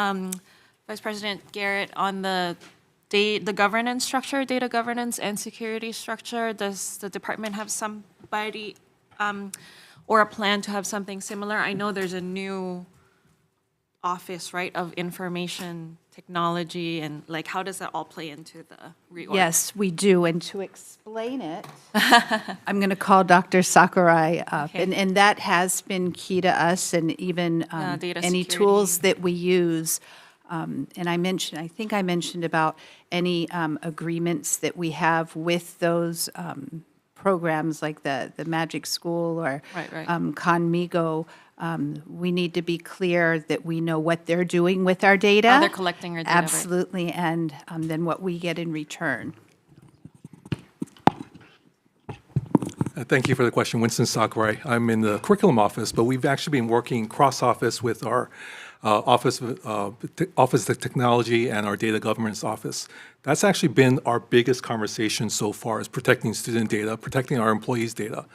S7: Vice President Garrett on the governance structure, data governance and security structure, does the department have somebody or a plan to have something similar? I know there's a new office, right, of information technology, and like, how does that all play into the reorg?
S3: Yes, we do, and to explain it, I'm going to call Dr. Sakurai up,
S7: Okay.
S3: and that has been key to us, and even
S7: Data
S3: any
S7: security.
S3: tools that we use And I think I mentioned about any agreements that we have with those programs like the Magic School or
S7: Right.
S3: Conmigo. We need to be clear that we know what they're doing with our data.
S7: How they're collecting our data, right.
S3: Absolutely, and then what we get in return.
S8: Thank you for the question, Winston Sakurai. I'm in the curriculum office, but we've actually been working cross-office with our Office of Technology and our Data Governance Office. That's actually been our biggest conversation so far, is protecting student data, protecting our employees' data.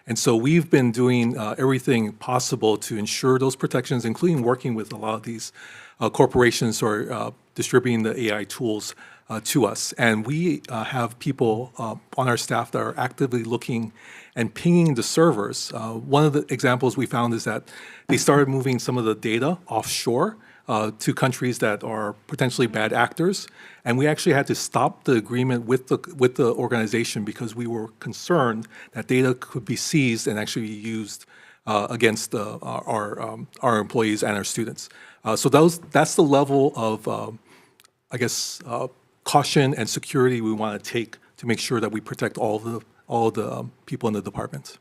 S8: And so we've been doing everything possible to ensure those protections, including working with a lot of these corporations who are distributing the AI tools to us. And we have people on our staff that are actively looking and pinging the servers. One of the examples we found is that they started moving some of the data offshore to countries that are potentially bad actors. And we actually had to stop the agreement with the organization because we were concerned that data could be seized and actually used against our employees and our students. So that's the level of, caution and security we want to take to make sure that we protect all the people in the department.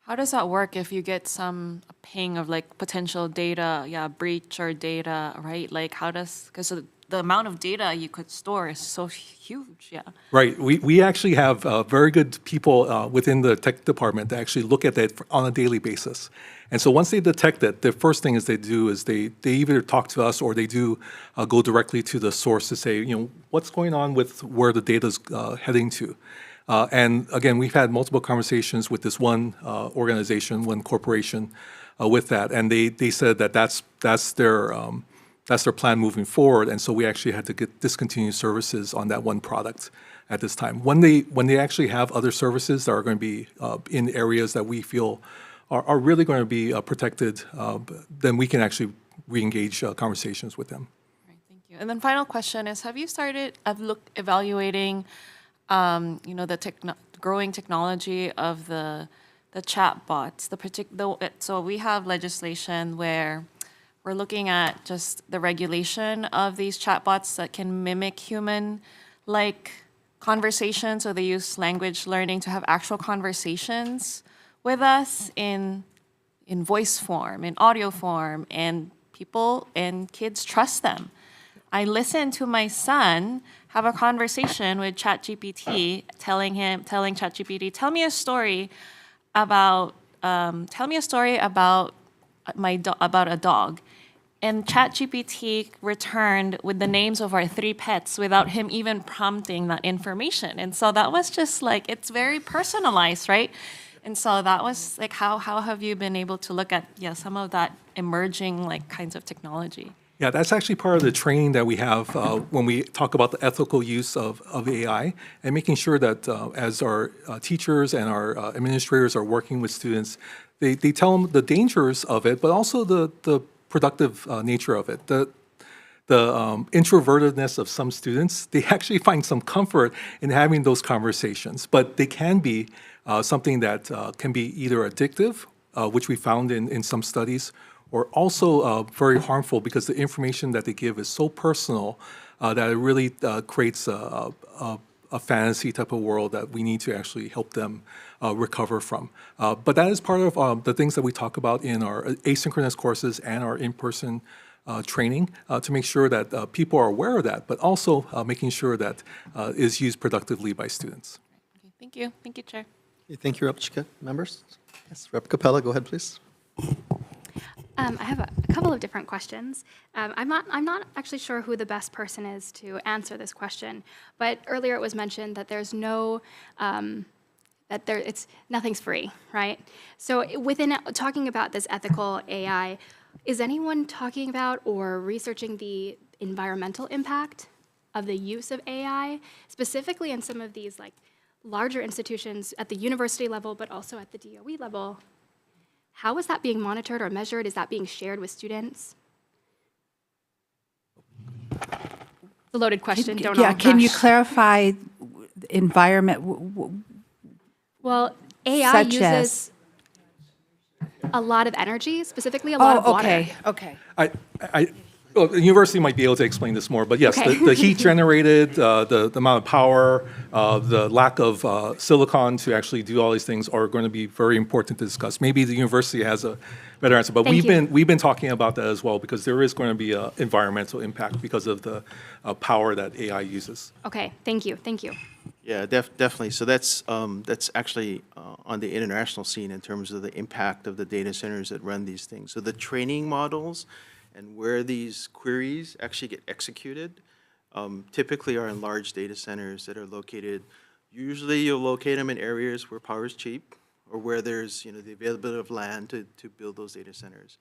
S7: How does that work if you get some ping of like potential data, breach or data, right? Like because the amount of data you could store is so huge, yeah.
S8: Right. We actually have very good people within the tech department that actually look at that on a daily basis. And so once they detect it, the first thing they do is they either talk to us or they do go directly to the source to say, what's going on with where the data is heading to. And again, we've had multiple conversations with this one organization, one corporation with that. And they said that that's their plan moving forward, and so we actually had to discontinue services on that one product at this time. When they actually have other services that are going to be in areas that we feel are really going to be protected, then we can actually re-engage conversations with them.
S7: Right, thank you. And then final question is, have you started evaluating, the growing technology of the chat bots? So we have legislation where we're looking at just the regulation of these chatbots that can mimic human-like conversations. So they use language learning to have actual conversations with us in voice form, in audio form, and people and kids trust them. I listened to my son have a conversation with ChatGPT, telling ChatGPT, tell me a story about about a dog. And ChatGPT returned with the names of our 3 pets without him even prompting that information. And so that was just like, it's very personalized, right? And so that was like, how have you been able to look at some of that emerging like kinds of technology?
S8: Yeah, that's actually part of the training that we have when we talk about the ethical use of AI and making sure that as our teachers and our administrators are working with students, they tell them the dangers of it, but also the productive nature of it. The introvertedness of some students, they actually find some comfort in having those conversations, but they can be something that can be either addictive, which we found in some studies, or also very harmful because the information that they give is so personal that it really creates a fantasy type of world that we need to actually help them recover from. But that is part of the things that we talk about in our asynchronous courses and our in-person training to make sure that people are aware of that, but also making sure that is used productively by students.
S7: Okay, thank you. Thank you, Chair.
S1: Okay, thank you, Rep. Members. Yes, Rep. Capella, go ahead, please.
S9: I have a couple of different questions. I'm not actually sure who the best person is to answer this question, but earlier it was mentioned that there's no nothing's free, right? So within talking about this ethical AI, is anyone talking about or researching the environmental impact of the use of AI, specifically in some of these like larger institutions at the university level, but also at the DOE level? How is that being monitored or measured? Is that being shared with students? It's a loaded question. Don't all
S3: Can you
S9: rush.
S3: clarify environment?
S9: Well, AI
S3: Such
S9: uses
S3: as?
S9: a lot of energy, specifically a lot of water.
S3: Okay.
S8: I Well, the university might be able to explain this more, but yes,
S9: Okay.
S8: the heat generated, the amount of power, the lack of silicon to actually do all these things are going to be very important to discuss. Maybe the university has a better answer, but
S9: Thank you.
S8: we've been talking about that as well because there is going to be an environmental impact because of the power that AI uses.
S9: Okay, thank you, thank you.
S6: Yeah, definitely. So that's actually on the international scene in terms of the impact of the data centers that run these things. So the training models and where these queries actually get executed typically are in large data centers that are located, usually you'll locate them in areas where power is cheap or where there's, the availability of land to build those data centers.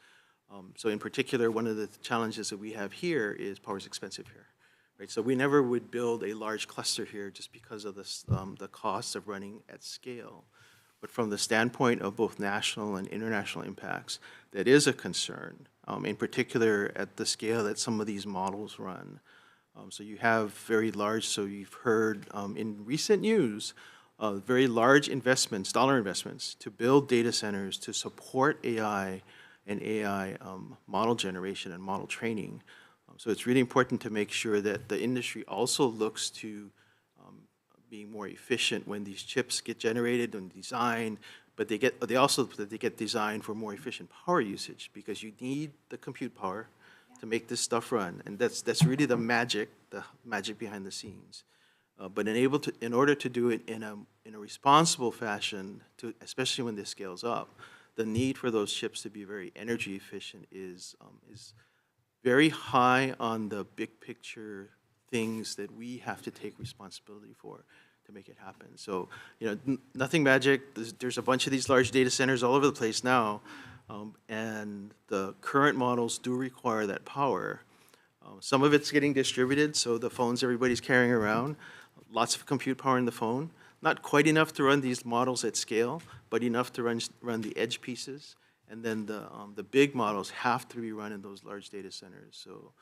S6: So in particular, one of the challenges that we have here is power is expensive here. Right, so we never would build a large cluster here just because of this, the cost of running at scale. But from the standpoint of both national and international impacts, that is a concern, in particular at the scale that some of these models run. So you have very large, so you've heard in recent news, very large investments, dollar investments, to build data centers to support AI and AI model generation and model training. So it's really important to make sure that the industry also looks to being more efficient when these chips get generated and designed, but they get designed for more efficient power usage because you need the compute power to make this stuff run, and that's really the magic behind the scenes. But in order to do it in a responsible fashion, especially when this scales up, the need for those chips to be very energy efficient is very high on the big picture things that we have to take responsibility for to make it happen. So, nothing magic. There's a bunch of these large data centers all over the place now, and the current models do require that power. Some of it's getting distributed, so the phones everybody's carrying around, lots of compute power in the phone. Not quite enough to run these models at scale, but enough to run the edge pieces. And then the big models have to be run in those large data centers. So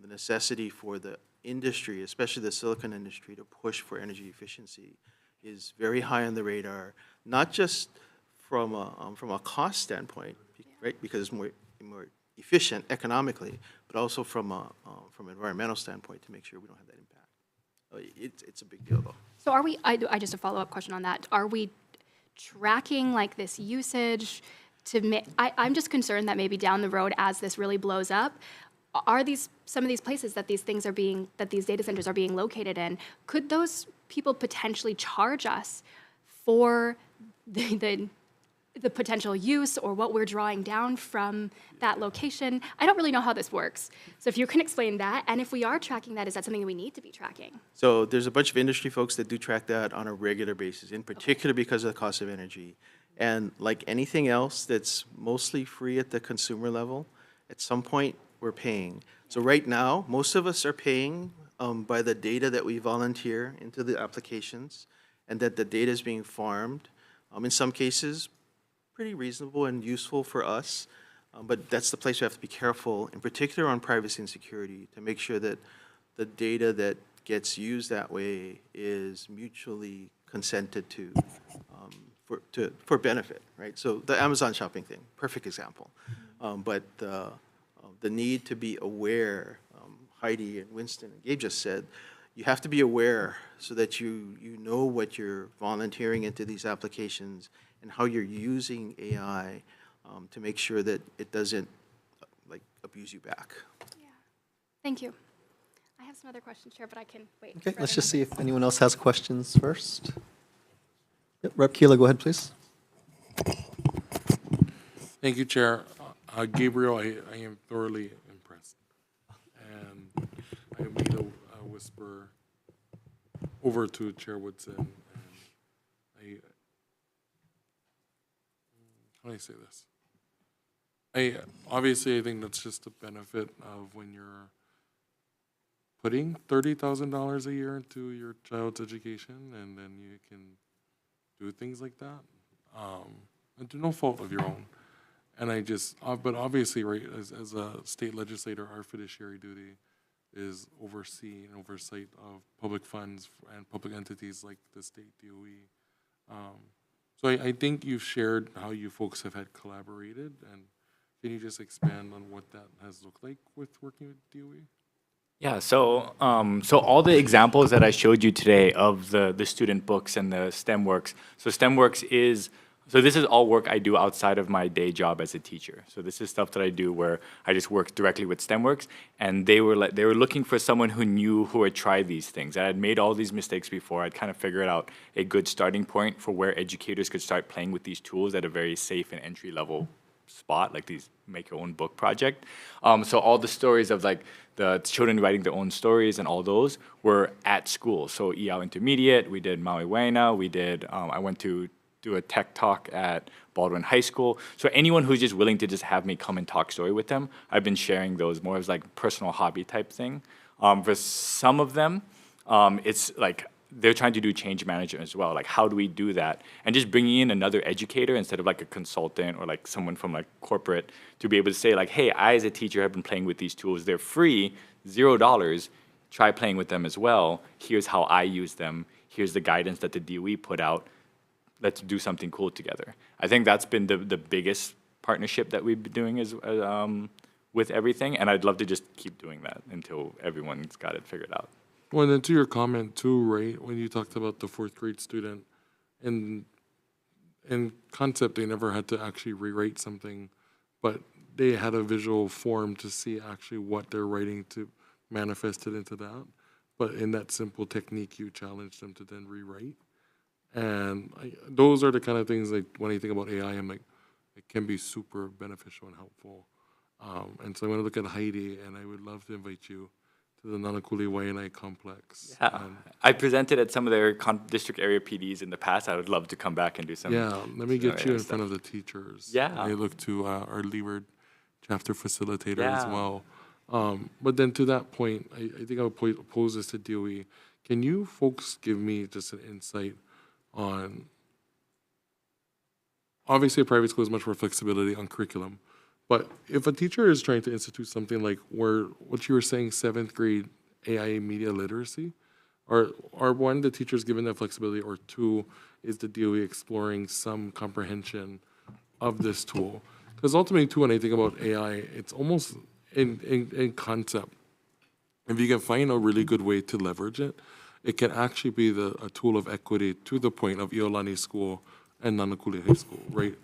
S6: the necessity for the industry, especially the silicon industry, to push for energy efficiency is very high on the radar, not just from a cost standpoint, right, because it's more efficient economically, but also from an environmental standpoint to make sure we don't have that impact. It's a big deal, though.
S9: So are we, I just a follow-up question on that. Are we tracking like this usage to I'm just concerned that maybe down the road as this really blows up, are some of these places that these data centers are being located in, could those people potentially charge us for the potential use or what we're drawing down from that location? I don't really know how this works. So if you can explain that, and if we are tracking that, is that something that we need to be tracking?
S6: So there's a bunch of industry folks that do track that on a regular basis, in particular because of the cost of energy. And like anything else that's mostly free at the consumer level, at some point we're paying. So right now, most of us are paying by the data that we volunteer into the applications and that the data is being farmed. In some cases, pretty reasonable and useful for us, but that's the place we have to be careful, in particular on privacy and security, to make sure that the data that gets used that way is mutually consented to for benefit, right? So the Amazon shopping thing, perfect example. But the need to be aware, Heidi and Winston and Gabe just said, you have to be aware so that you know what you're volunteering into these applications and how you're using AI to make sure that it doesn't abuse you back.
S9: Yeah. Thank you. I have some other questions, Chair, but I can wait.
S1: Okay,
S9: for
S1: let's
S9: other
S1: just see
S9: members.
S1: if anyone else has questions first. Yep, Rep. Keela, go ahead, please.
S10: Thank you, Chair. Gabriel, I am thoroughly impressed. And I made a whisper over to Chair Woodson. And how do I say this? Obviously, I think that's just the benefit of when you're putting $30,000 a year into your child's education, and then you can do things like that, and to no fault of your own. And I just, but obviously, right, as a state legislator, our fiduciary duty is oversee and oversight of public funds and public entities like the state DOE. So I think you've shared how you folks have had collaborated, and Can you just expand on what that has looked like with working with DOE?
S2: Yeah, so all the examples that I showed you today of the student books and the STEM works. So STEM works this is all work I do outside of my day job as a teacher. So this is stuff that I do where I just work directly with STEM works, and they were looking for someone who had tried these things. I had made all these mistakes before. I'd kind of figured out a good starting point for where educators could start playing with these tools at a very safe and entry level spot, like these make your own book project. So all the stories of like the children writing their own stories and all those were at school. So EL Intermediate, we did Maui Waina, we did, I went to do a tech talk at Baldwin High School. So anyone who's just willing to just have me come and talk story with them, I've been sharing those more as like personal hobby type thing. For some of them, it's like they're trying to do change management as well. Like, how do we do that? And just bringing in another educator instead of like a consultant or like someone from like corporate to be able to say like, hey, I as a teacher have been playing with these tools. They're free, $0. Try playing with them as well. Here's how I use them. Here's the guidance that the DOE put out. Let's do something cool together. I think that's been the biggest partnership that we've been doing with everything. And I'd love to just keep doing that until everyone's got it figured out.
S10: Well, and then to your comment too, right, when you talked about the 4th grade student, in concept, they never had to actually rewrite something, but they had a visual form to see actually what they're writing to manifest it into that. But in that simple technique, you challenge them to then rewrite. And those are the kind of things, like, when I think about AI, I'm like, it can be super beneficial and helpful. And so I'm going to look at Heidi, and I would love to invite you to the Nanakuli Waianae complex.
S2: Yeah, I presented at some of their district area PDs in the past. I would love to come back and do some.
S10: Yeah, let me get you in
S2: stuff.
S10: front of the teachers.
S2: Yeah.
S10: I look to our Leeward chapter facilitator as
S2: Yeah.
S10: well. But then to that point, I think I would pose this to DOE. Can you folks give me just an insight on, obviously a private school has much more flexibility on curriculum, but if a teacher is trying to institute something like what you were saying, 7th grade AI media literacy, are one, the teachers given that flexibility, or two, is the DOE exploring some comprehension of this tool? Because ultimately too, when I think about AI, it's almost in concept. If you can find a really good way to leverage it, it can actually be a tool of equity to the point of Iolani School and Nanakuli High School, right?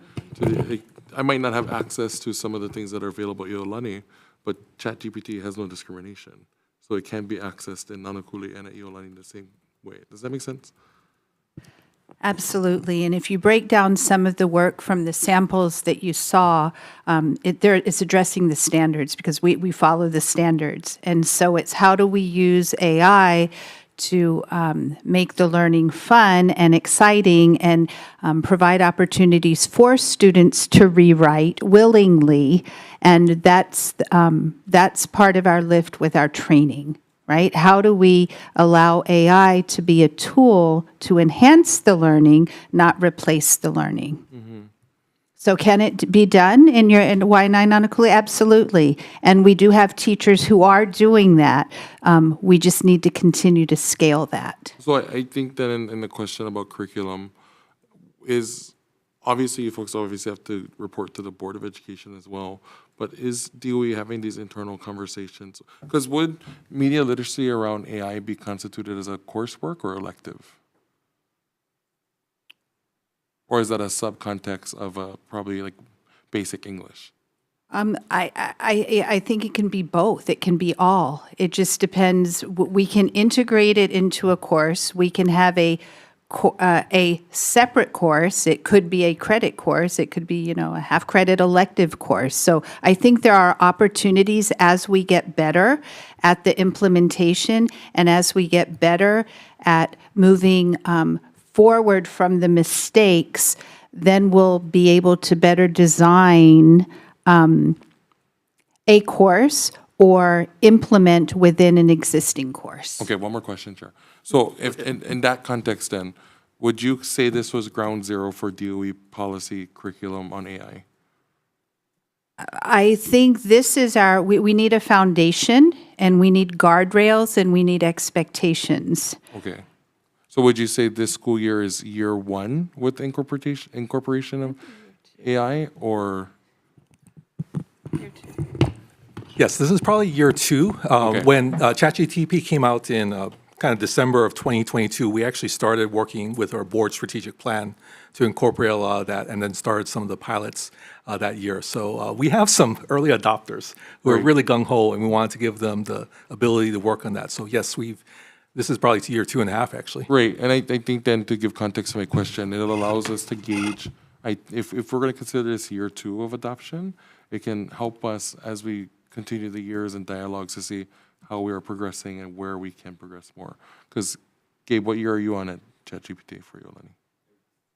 S10: I might not have access to some of the things that are available at Iolani, but ChatGPT has no discrimination. So it can be accessed in Nanakuli and at Iolani in the same way. Does that make sense?
S3: Absolutely. And if you break down some of the work from the samples that you saw, it's addressing the standards, because we follow the standards. And so it's how do we use AI to make the learning fun and exciting, and provide opportunities for students to rewrite willingly. And that's part of our lift with our training, right? How do we allow AI to be a tool to enhance the learning, not replace the learning? So can it be done in Waianae Nanakuli? Absolutely. And we do have teachers who are doing that. We just need to continue to scale that.
S10: So I think that in the question about curriculum is, obviously you folks obviously have to report to the Board of Education as well, but is DOE having these internal conversations? Because would media literacy around AI be constituted as a coursework or elective? Or is that a subcontext of probably like basic English?
S3: I think it can be both. It can be all. It just depends. We can integrate it into a course. We can have a separate course. It could be a credit course. It could be, a half-credit elective course. So I think there are opportunities as we get better at the implementation, and as we get better at moving forward from the mistakes, then we'll be able to better design a course or implement within an existing course.
S10: Okay, one more question, Chair. So if in that context then, would you say this was ground zero for DOE policy curriculum on AI?
S3: I think this is we need a foundation, and we need guardrails, and we need expectations.
S10: Okay. So would you say this school year is year one with incorporation of AI, or?
S8: Yes, this is probably year 2.
S10: Okay.
S8: When ChatGPT came out in kind of December of 2022, we actually started working with our board strategic plan to incorporate a lot of that, and then started some of the pilots that year. So we have some early adopters who are really gung-ho, and we wanted to give them the ability to work on that. So yes, this is probably year 2.5, actually.
S10: Right, and I think then to give context to my question, it allows us to gauge, if we're going to consider this year 2 of adoption, it can help us as we continue the years and dialogues to see how we are progressing and where we can progress more. Because, Gabe, what year are you on at ChatGPT for you, Lenny?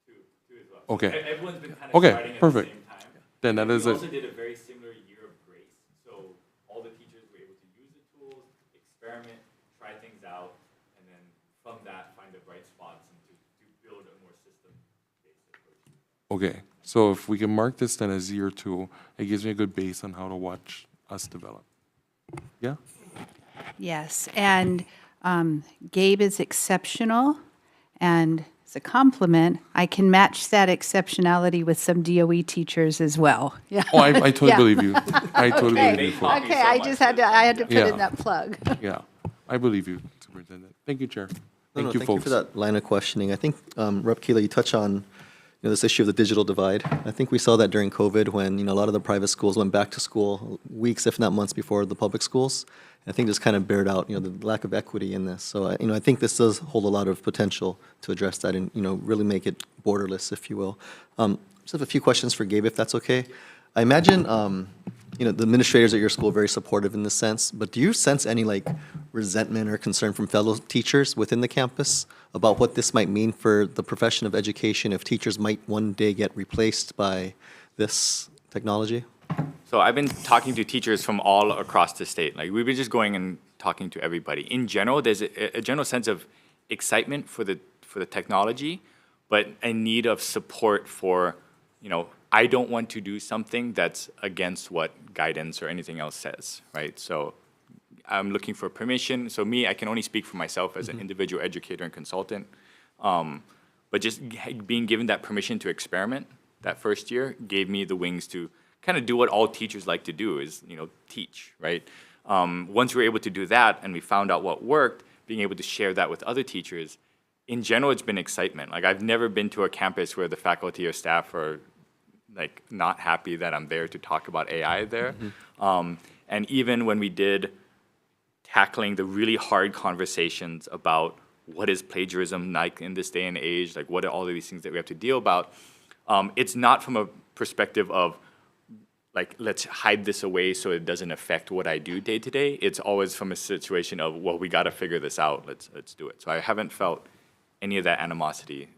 S2: 2 as well.
S10: Okay.
S2: Everyone's been kind of
S10: Okay,
S2: starting at
S10: perfect.
S2: the same time.
S10: Then that is
S2: We
S10: it.
S2: also did a very similar year of grace. So all the teachers were able to use the tools, experiment, try things out, and then from that find the bright spots and to build a more system-based approach.
S10: Okay, so if we can mark this then as year 2, it gives me a good base on how to watch us develop. Yeah?
S3: Yes, and Gabe is exceptional, and as a compliment, I can match that exceptionality with some DOE teachers as well. Yeah.
S10: Oh, I totally
S3: Yeah.
S10: believe you. I totally
S3: Okay.
S10: believe you. for-
S2: Thank you
S3: Okay,
S2: so
S3: I
S2: much
S3: just
S2: for
S3: had to,
S2: this.
S3: I had to put
S10: Yeah.
S3: in that plug.
S10: Yeah, I believe you, Superintendent. Thank you, Chair. Thank you,
S1: Thank you
S10: folks.
S1: for that line of questioning. I think, Rep. Keeler, you touch on this issue of the digital divide. I think we saw that during COVID when a lot of the private schools went back to school weeks, if not months, before the public schools. I think this kind of bared out the lack of equity in this. So I think this does hold a lot of potential to address that and really make it borderless, if you will. Just have a few questions for Gabe, if that's okay. I imagine the administrators at your school are very supportive in this sense, but do you sense any resentment or concern from fellow teachers within the campus about what this might mean for the profession of education if teachers might one day get replaced by this technology?
S2: So I've been talking to teachers from all across the state. Like we've been just going and talking to everybody. In general, there's a general sense of excitement for the technology, but a need of support for, I don't want to do something that's against what guidance or anything else says, right? So I'm looking for permission. So me, I can only speak for myself as an individual educator and consultant. But just being given that permission to experiment that first year gave me the wings to kind of do what all teachers like to do is, teach, right? Once we were able to do that and we found out what worked, being able to share that with other teachers, in general, it's been excitement. Like I've never been to a campus where the faculty or staff are not happy that I'm there to talk about AI there. And even when we did tackling the really hard conversations about what is plagiarism like in this day and age, what are all of these things that we have to deal about, it's not from a perspective of let's hide this away so it doesn't affect what I do day to day. It's always from a situation of, well, we got to figure this out. Let's do it. So I haven't felt any of that animosity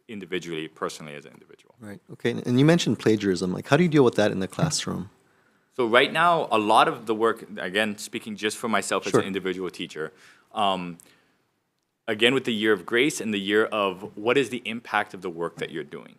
S2: individually, personally as an individual.
S1: Right. Okay. And you mentioned plagiarism. How do you deal with that in the classroom?
S2: So right now, a lot of the work, again, speaking just for myself as an individual teacher, again, with the year of grace and the year of what is the impact of the work that you're doing,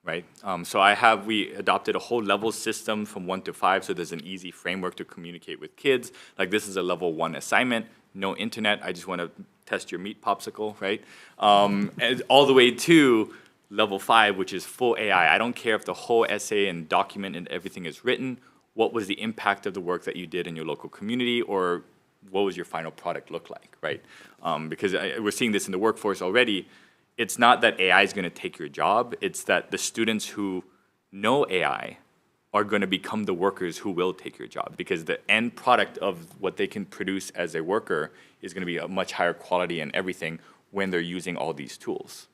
S2: right? So we adopted a whole level system from 1 to 5, so there's an easy framework to communicate with kids. This is a level 1 assignment, no internet, I just want to test your meat popsicle, right? And all the way to level 5, which is full AI. I don't care if the whole essay and document and everything is written, what was the impact of the work that you did in your local community, or what was your final product look like, right? Because we're seeing this in the workforce already. It's not that AI is going to take your job, it's that the students who know AI are going to become the workers who will take your job, because the end product of what they can produce as a worker is going to be a much higher quality and everything when they're using all these tools,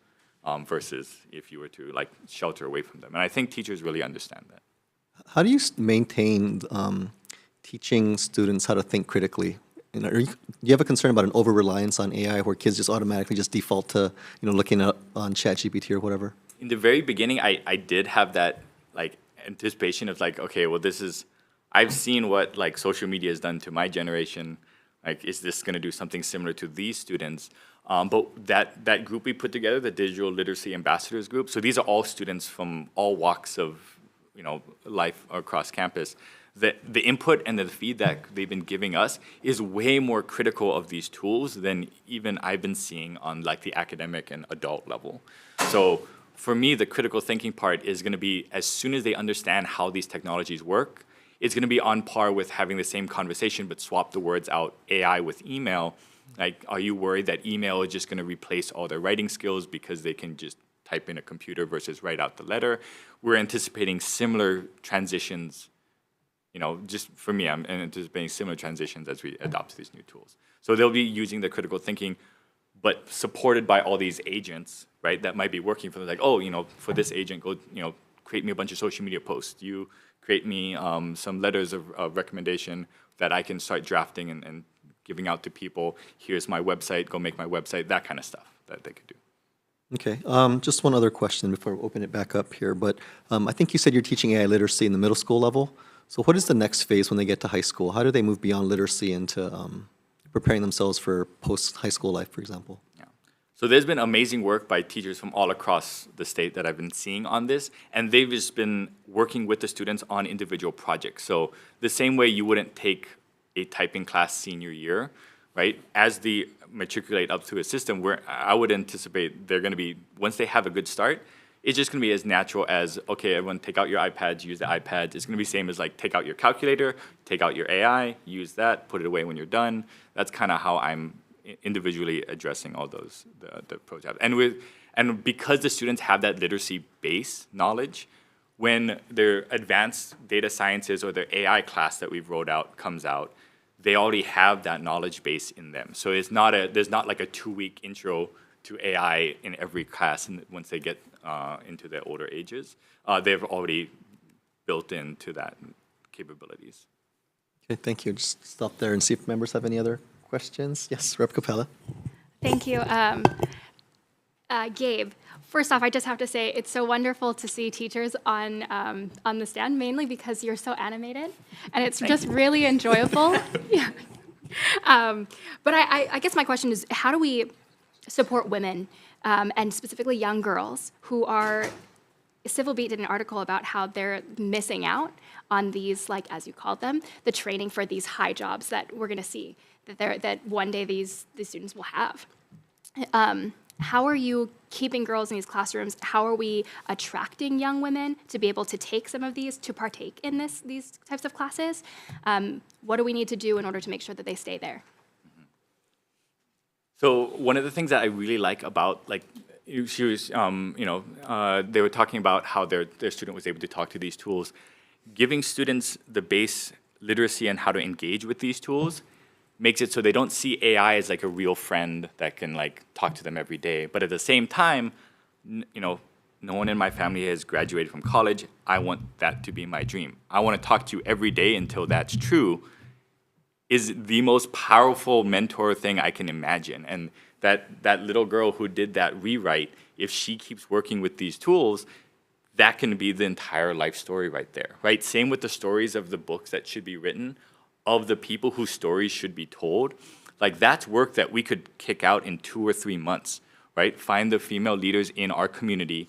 S2: versus if you were to shelter away from them. And I think teachers really understand that.
S1: How do you maintain teaching students how to think critically? Do you have a concern about an over-reliance on AI where kids just automatically just default to looking up on ChatGPT or whatever?
S2: In the very beginning, I did have that anticipation of okay, well, I've seen what social media has done to my generation. Is this going to do something similar to these students? But that group we put together, the Digital Literacy Ambassadors Group, so these are all students from all walks of life across campus. The input and the feedback they've been giving us is way more critical of these tools than even I've been seeing on the academic and adult level. So for me, the critical thinking part is going to be as soon as they understand how these technologies work, it's going to be on par with having the same conversation, but swap the words out, AI with email. Like, are you worried that email is just going to replace all their writing skills because they can just type in a computer versus write out the letter? We're anticipating similar transitions. Just for me, I'm anticipating similar transitions as we adopt these new tools. So they'll be using the critical thinking, but supported by all these agents, right, that might be working for them. Like, oh, for this agent, go, create me a bunch of social media posts. You create me some letters of recommendation that I can start drafting and giving out to people. Here's my website, go make my website, that kind of stuff that they could do.
S1: Okay, just one other question before we open it back up here, but I think you said you're teaching AI literacy in the middle school level. So what is the next phase when they get to high school? How do they move beyond literacy into preparing themselves for post-high school life, for example?
S2: Yeah. So there's been amazing work by teachers from all across the state that I've been seeing on this, and they've just been working with the students on individual projects. So the same way you wouldn't take a typing class senior year, right? As they matriculate up through a system, where I would anticipate they're going to be, once they have a good start, it's just going to be as natural as, okay, everyone take out your iPads, use the iPads. It's going to be same as like take out your calculator, take out your AI, use that, put it away when you're done. That's kind of how I'm individually addressing all those, the projects. And because the students have that literacy base knowledge, when their advanced data sciences or their AI class that we've rolled out comes out, they already have that knowledge base in them. So there's not like a 2-week intro to AI in every class, and once they get into their older ages, they've already built into that capabilities.
S1: Okay, thank you. Just stop there and see if members have any other questions. Yes, Rep. Capella.
S9: Thank you. Gabe, first off, I just have to say it's so wonderful to see teachers on the stand, mainly because you're so animated, and it's just really enjoyable. Yeah. But I guess my question is, how do we support women, and specifically young girls who are, Civil Beat did an article about how they're missing out on these, like, as you called them, the training for these high jobs that we're going to see, that one day these students will have. How are you keeping girls in these classrooms? How are we attracting young women to be able to take some of these, to partake in these types of classes? What do we need to do in order to make sure that they stay there?
S2: So one of the things that I really like about, like, she was, they were talking about how their student was able to talk to these tools. Giving students the base literacy and how to engage with these tools makes it so they don't see AI as like a real friend that can like talk to them every day. But at the same time, no one in my family has graduated from college. I want that to be my dream. I want to talk to you every day until that's true, is the most powerful mentor thing I can imagine. And that little girl who did that rewrite, if she keeps working with these tools, that can be the entire life story right there, right? Same with the stories of the books that should be written, of the people whose stories should be told. Like, that's work that we could kick out in 2 or 3 months, right? Find the female leaders in our community,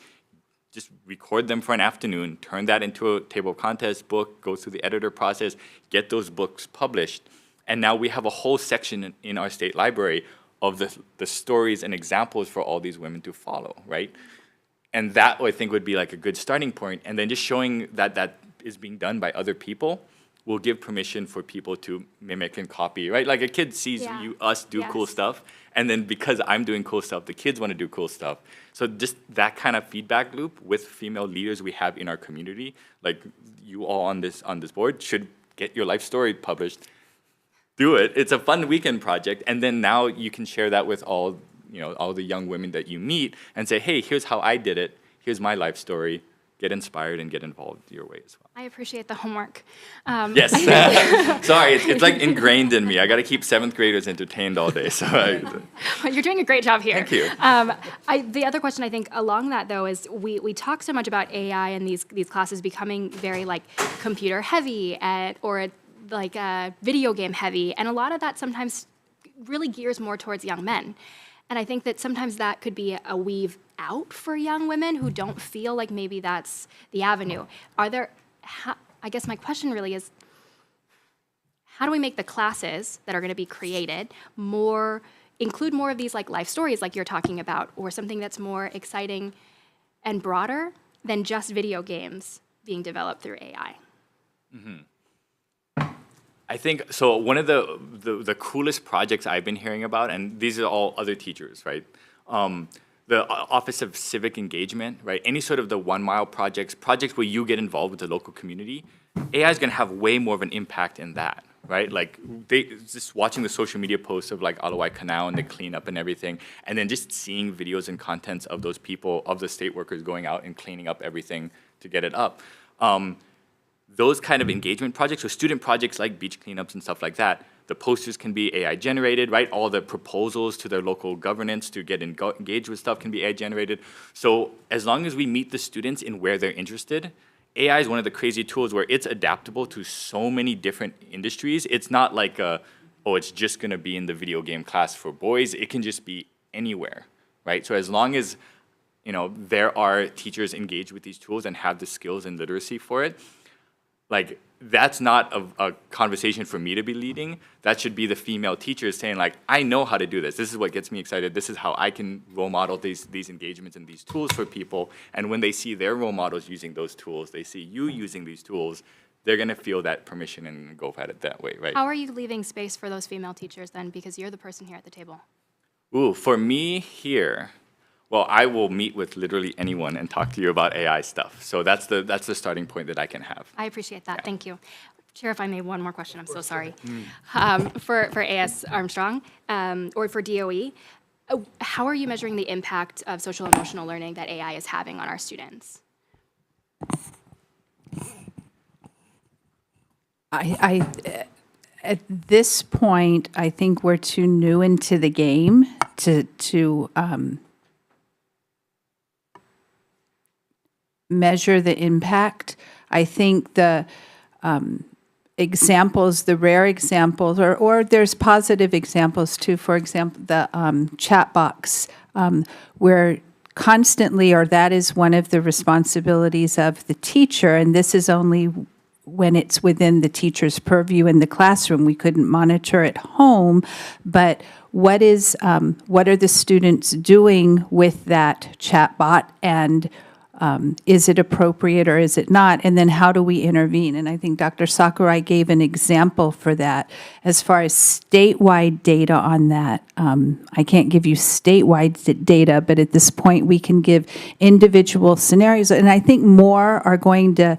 S2: just record them for an afternoon, turn that into a table of contents book, go through the editor process, get those books published. And now we have a whole section in our state library of the stories and examples for all these women to follow, right? And that, I think, would be like a good starting point. And then just showing that that is being done by other people will give permission for people to mimic and copy, right? Like a kid sees us do cool stuff, and then because I'm doing cool stuff, the kids want to do cool stuff. So just that kind of feedback loop with female leaders we have in our community, like you all on this board should get your life story published. Do it. It's a fun weekend project, and then now you can share that with all the young women that you meet and say, hey, here's how I did it. Here's my life story. Get inspired and get involved your way as well.
S9: I appreciate the homework.
S2: Yes. Sorry, it's like ingrained in me. I got to keep 7th graders entertained all day. So
S9: You're doing a great job here.
S2: Thank you.
S9: The other question I think along that, though, is we talk so much about AI and these classes becoming very like computer heavy or like video game heavy, and a lot of that sometimes really gears more towards young men. And I think that sometimes that could be a weave out for young women who don't feel like maybe that's the avenue. I guess my question really is, how do we make the classes that are going to be created include more of these like life stories like you're talking about, or something that's more exciting and broader than just video games being developed through AI?
S2: Mm-hmm. I think, so one of the coolest projects I've been hearing about, and these are all other teachers, right? The Office of Civic Engagement, right? Any sort of the 1 mile projects where you get involved with the local community, AI is gonna have way more of an impact in that, right? Like, just watching the social media posts of like Alawai Canal and the cleanup and everything, and then just seeing videos and contents of those people, of the state workers going out and cleaning up everything to get it up. Those kind of engagement projects, or student projects like beach cleanups and stuff like that, the posters can be AI generated, right? All the proposals to their local governance to get engaged with stuff can be AI generated. So as long as we meet the students in where they're interested, AI is one of the crazy tools where it's adaptable to so many different industries. It's not like it's just gonna be in the video game class for boys. It can just be anywhere, right? So as long as there are teachers engaged with these tools and have the skills and literacy for it, like, that's not a conversation for me to be leading. That should be the female teachers saying, like, I know how to do this. This is what gets me excited. This is how I can role model these engagements and these tools for people. And when they see their role models using those tools, they see you using these tools, they're gonna feel that permission and go at it that way, right?
S9: How are you leaving space for those female teachers then? Because you're the person here at the table.
S2: Ooh, for me here, well, I will meet with literally anyone and talk to you about AI stuff. So that's the starting point that I can have.
S9: I appreciate that. Thank you. Chair, if I may, one more question. I'm so sorry. For AS Armstrong, or for DOE, how are you measuring the impact of social emotional learning that AI is having on our students?
S3: At this point, I think we're too new into the game to measure the impact. I think the examples, the rare examples, or there's positive examples too. For example, the chat box, where constantly, or that is one of the responsibilities of the teacher, and this is only when it's within the teacher's purview in the classroom. We couldn't monitor at home, but what are the students doing with that chatbot, and is it appropriate or is it not? And then how do we intervene? And I think Dr. Sakurai gave an example for that. As far as statewide data on that, I can't give you statewide data, but at this point we can give individual scenarios. And I think more are going to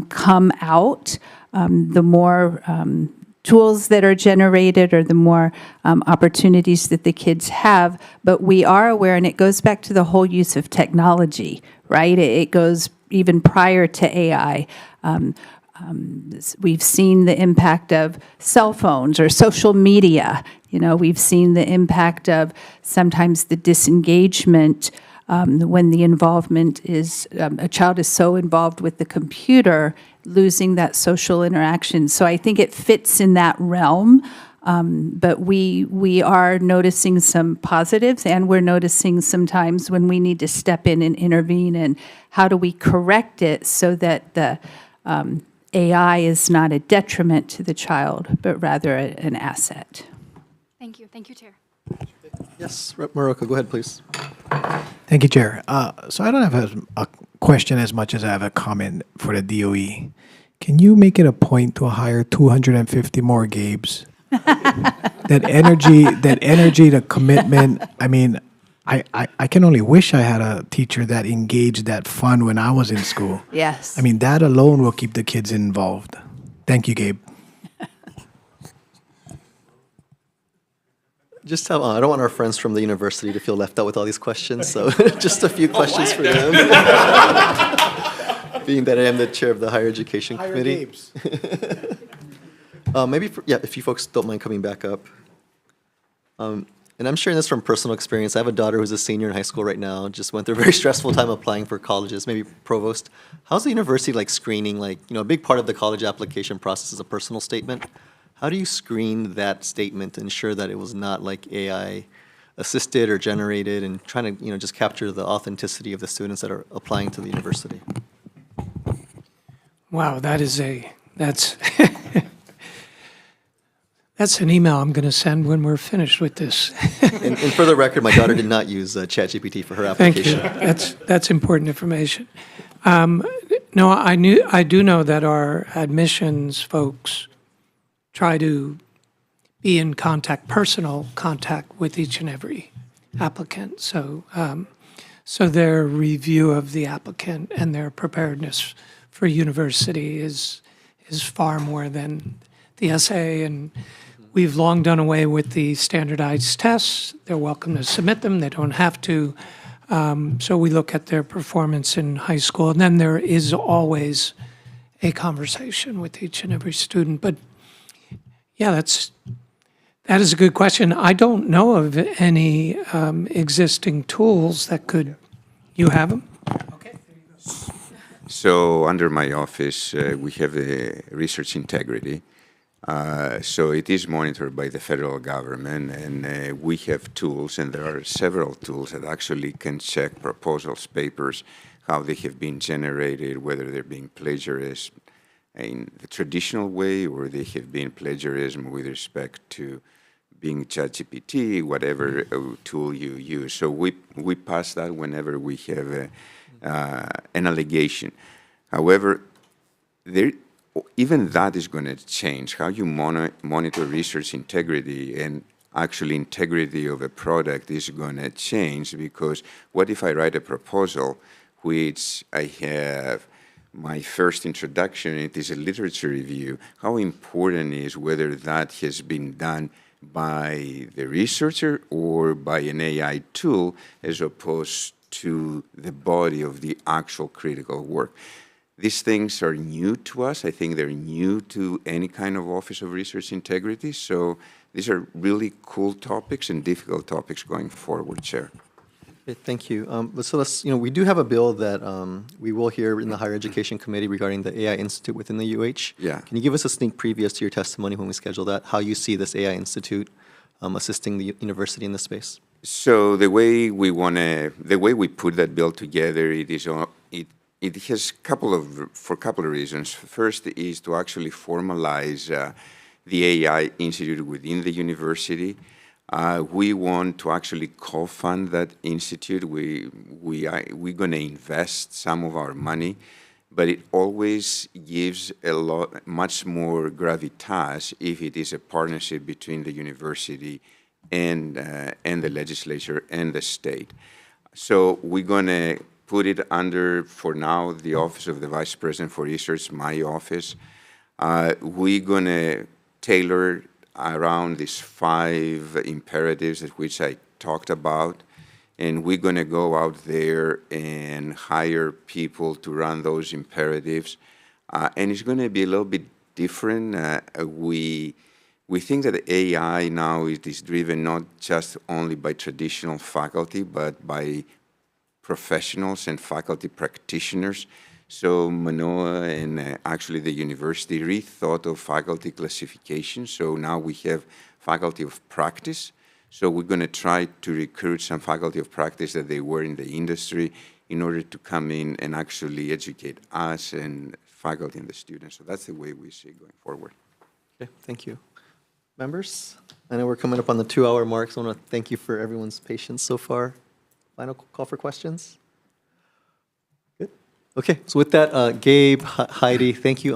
S3: come out, the more tools that are generated, or the more opportunities that the kids have. But we are aware, and it goes back to the whole use of technology, right? It goes even prior to AI. We've seen the impact of cell phones or social media. We've seen the impact of sometimes the disengagement when the involvement is, a child is so involved with the computer, losing that social interaction. So I think it fits in that realm, but we are noticing some positives, and we're noticing sometimes when we need to step in and intervene, and how do we correct it so that the AI is not a detriment to the child, but rather an asset.
S9: Thank you. Thank you, Chair.
S1: Yes, Rep. Morocco, go ahead, please.
S11: Thank you, Chair. So I don't have a question as much as I have a comment for the DOE. Can you make it a point to hire 250 more Gabes? That energy, the commitment. I mean, I can only wish I had a teacher that engaged, that fun when I was in school.
S3: Yes.
S11: I mean, that alone will keep the kids involved. Thank you, Gabe.
S1: Just tell, I don't want our friends from the university to feel left out with all these questions, so just a few questions for them. Being that I am the chair of the Higher Education Committee. Maybe, if you folks don't mind coming back up. And I'm sharing this from personal experience. I have a daughter who's a senior in high school right now, just went through a very stressful time applying for colleges. Maybe Provost, how's the university screening, a big part of the college application process is a personal statement. How do you screen that statement to ensure that it was not AI assisted or generated, and trying to just capture the authenticity of the students that are applying to the university?
S5: Wow, that's that's an email I'm going to send when we're finished with this.
S1: And for the record, my daughter did not use ChatGPT for her
S5: Thank you.
S1: application.
S5: That's important information. No, I do know that our admissions folks try to be in personal contact with each and every applicant. So, so their review of the applicant and their preparedness for university is far more than the essay. And we've long done away with the standardized tests. They're welcome to submit them. They don't have to. So we look at their performance in high school, and then there is always a conversation with each and every student. But yeah, that is a good question. I don't know of any existing tools that could, you have them? Okay, there you go.
S4: So under my office, we have the research integrity. So it is monitored by the federal government, and we have tools, and there are several tools that actually can check proposals, papers, how they have been generated, whether they're being plagiarized in the traditional way or they have been plagiarism with respect to being ChatGPT, whatever tool you use. So we pass that whenever we have an allegation. However, even that is going to change. How you monitor research integrity and actually integrity of a product is going to change, because what if I write a proposal which I have my first introduction, it is a literature review. How important is whether that has been done by the researcher or by an AI tool as opposed to the body of the actual critical work. These things are new to us. I think they're new to any kind of Office of Research Integrity. So these are really cool topics and difficult topics going forward, Chair.
S1: Okay, thank you. So we do have a bill that we will hear in the Higher Education Committee regarding the AI Institute within the UH.
S4: Yeah.
S1: Can you give us a sneak preview as to your testimony when we schedule that, how you see this AI Institute assisting the university in this space?
S4: So the way we put that bill together, it has for a couple of reasons. First is to actually formalize the AI Institute within the university. We want to actually co-fund that institute. We're going to invest some of our money, but it always gives much more gravitas if it is a partnership between the university and the legislature and the state. So we're going to put it under, for now, the Office of the Vice President for Research, my office. We're going to tailor around these 5 imperatives at which I talked about, and we're going to go out there and hire people to run those imperatives, and it's going to be a little bit different. We think that AI now is driven not just only by traditional faculty, but by professionals and faculty practitioners. So Manoa and actually the university rethought of faculty classification. So now we have faculty of practice. So we're going to try to recruit some faculty of practice that they were in the industry in order to come in and actually educate us and faculty and the students. So that's the way we see it going forward.
S1: Okay, thank you. Members, I know we're coming up on the 2-hour mark, so I want to thank you for everyone's patience so far. Final call for questions? Good. Okay, so with that, Gabe, Heidi, thank you,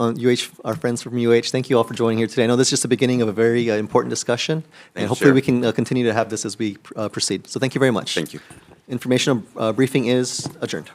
S1: our friends from UH, thank you all for joining here today. I know this is just the beginning of a very important discussion, and hopefully we can continue to have this as we proceed. So thank you very much.
S4: Thank you.
S1: Informational briefing is adjourned.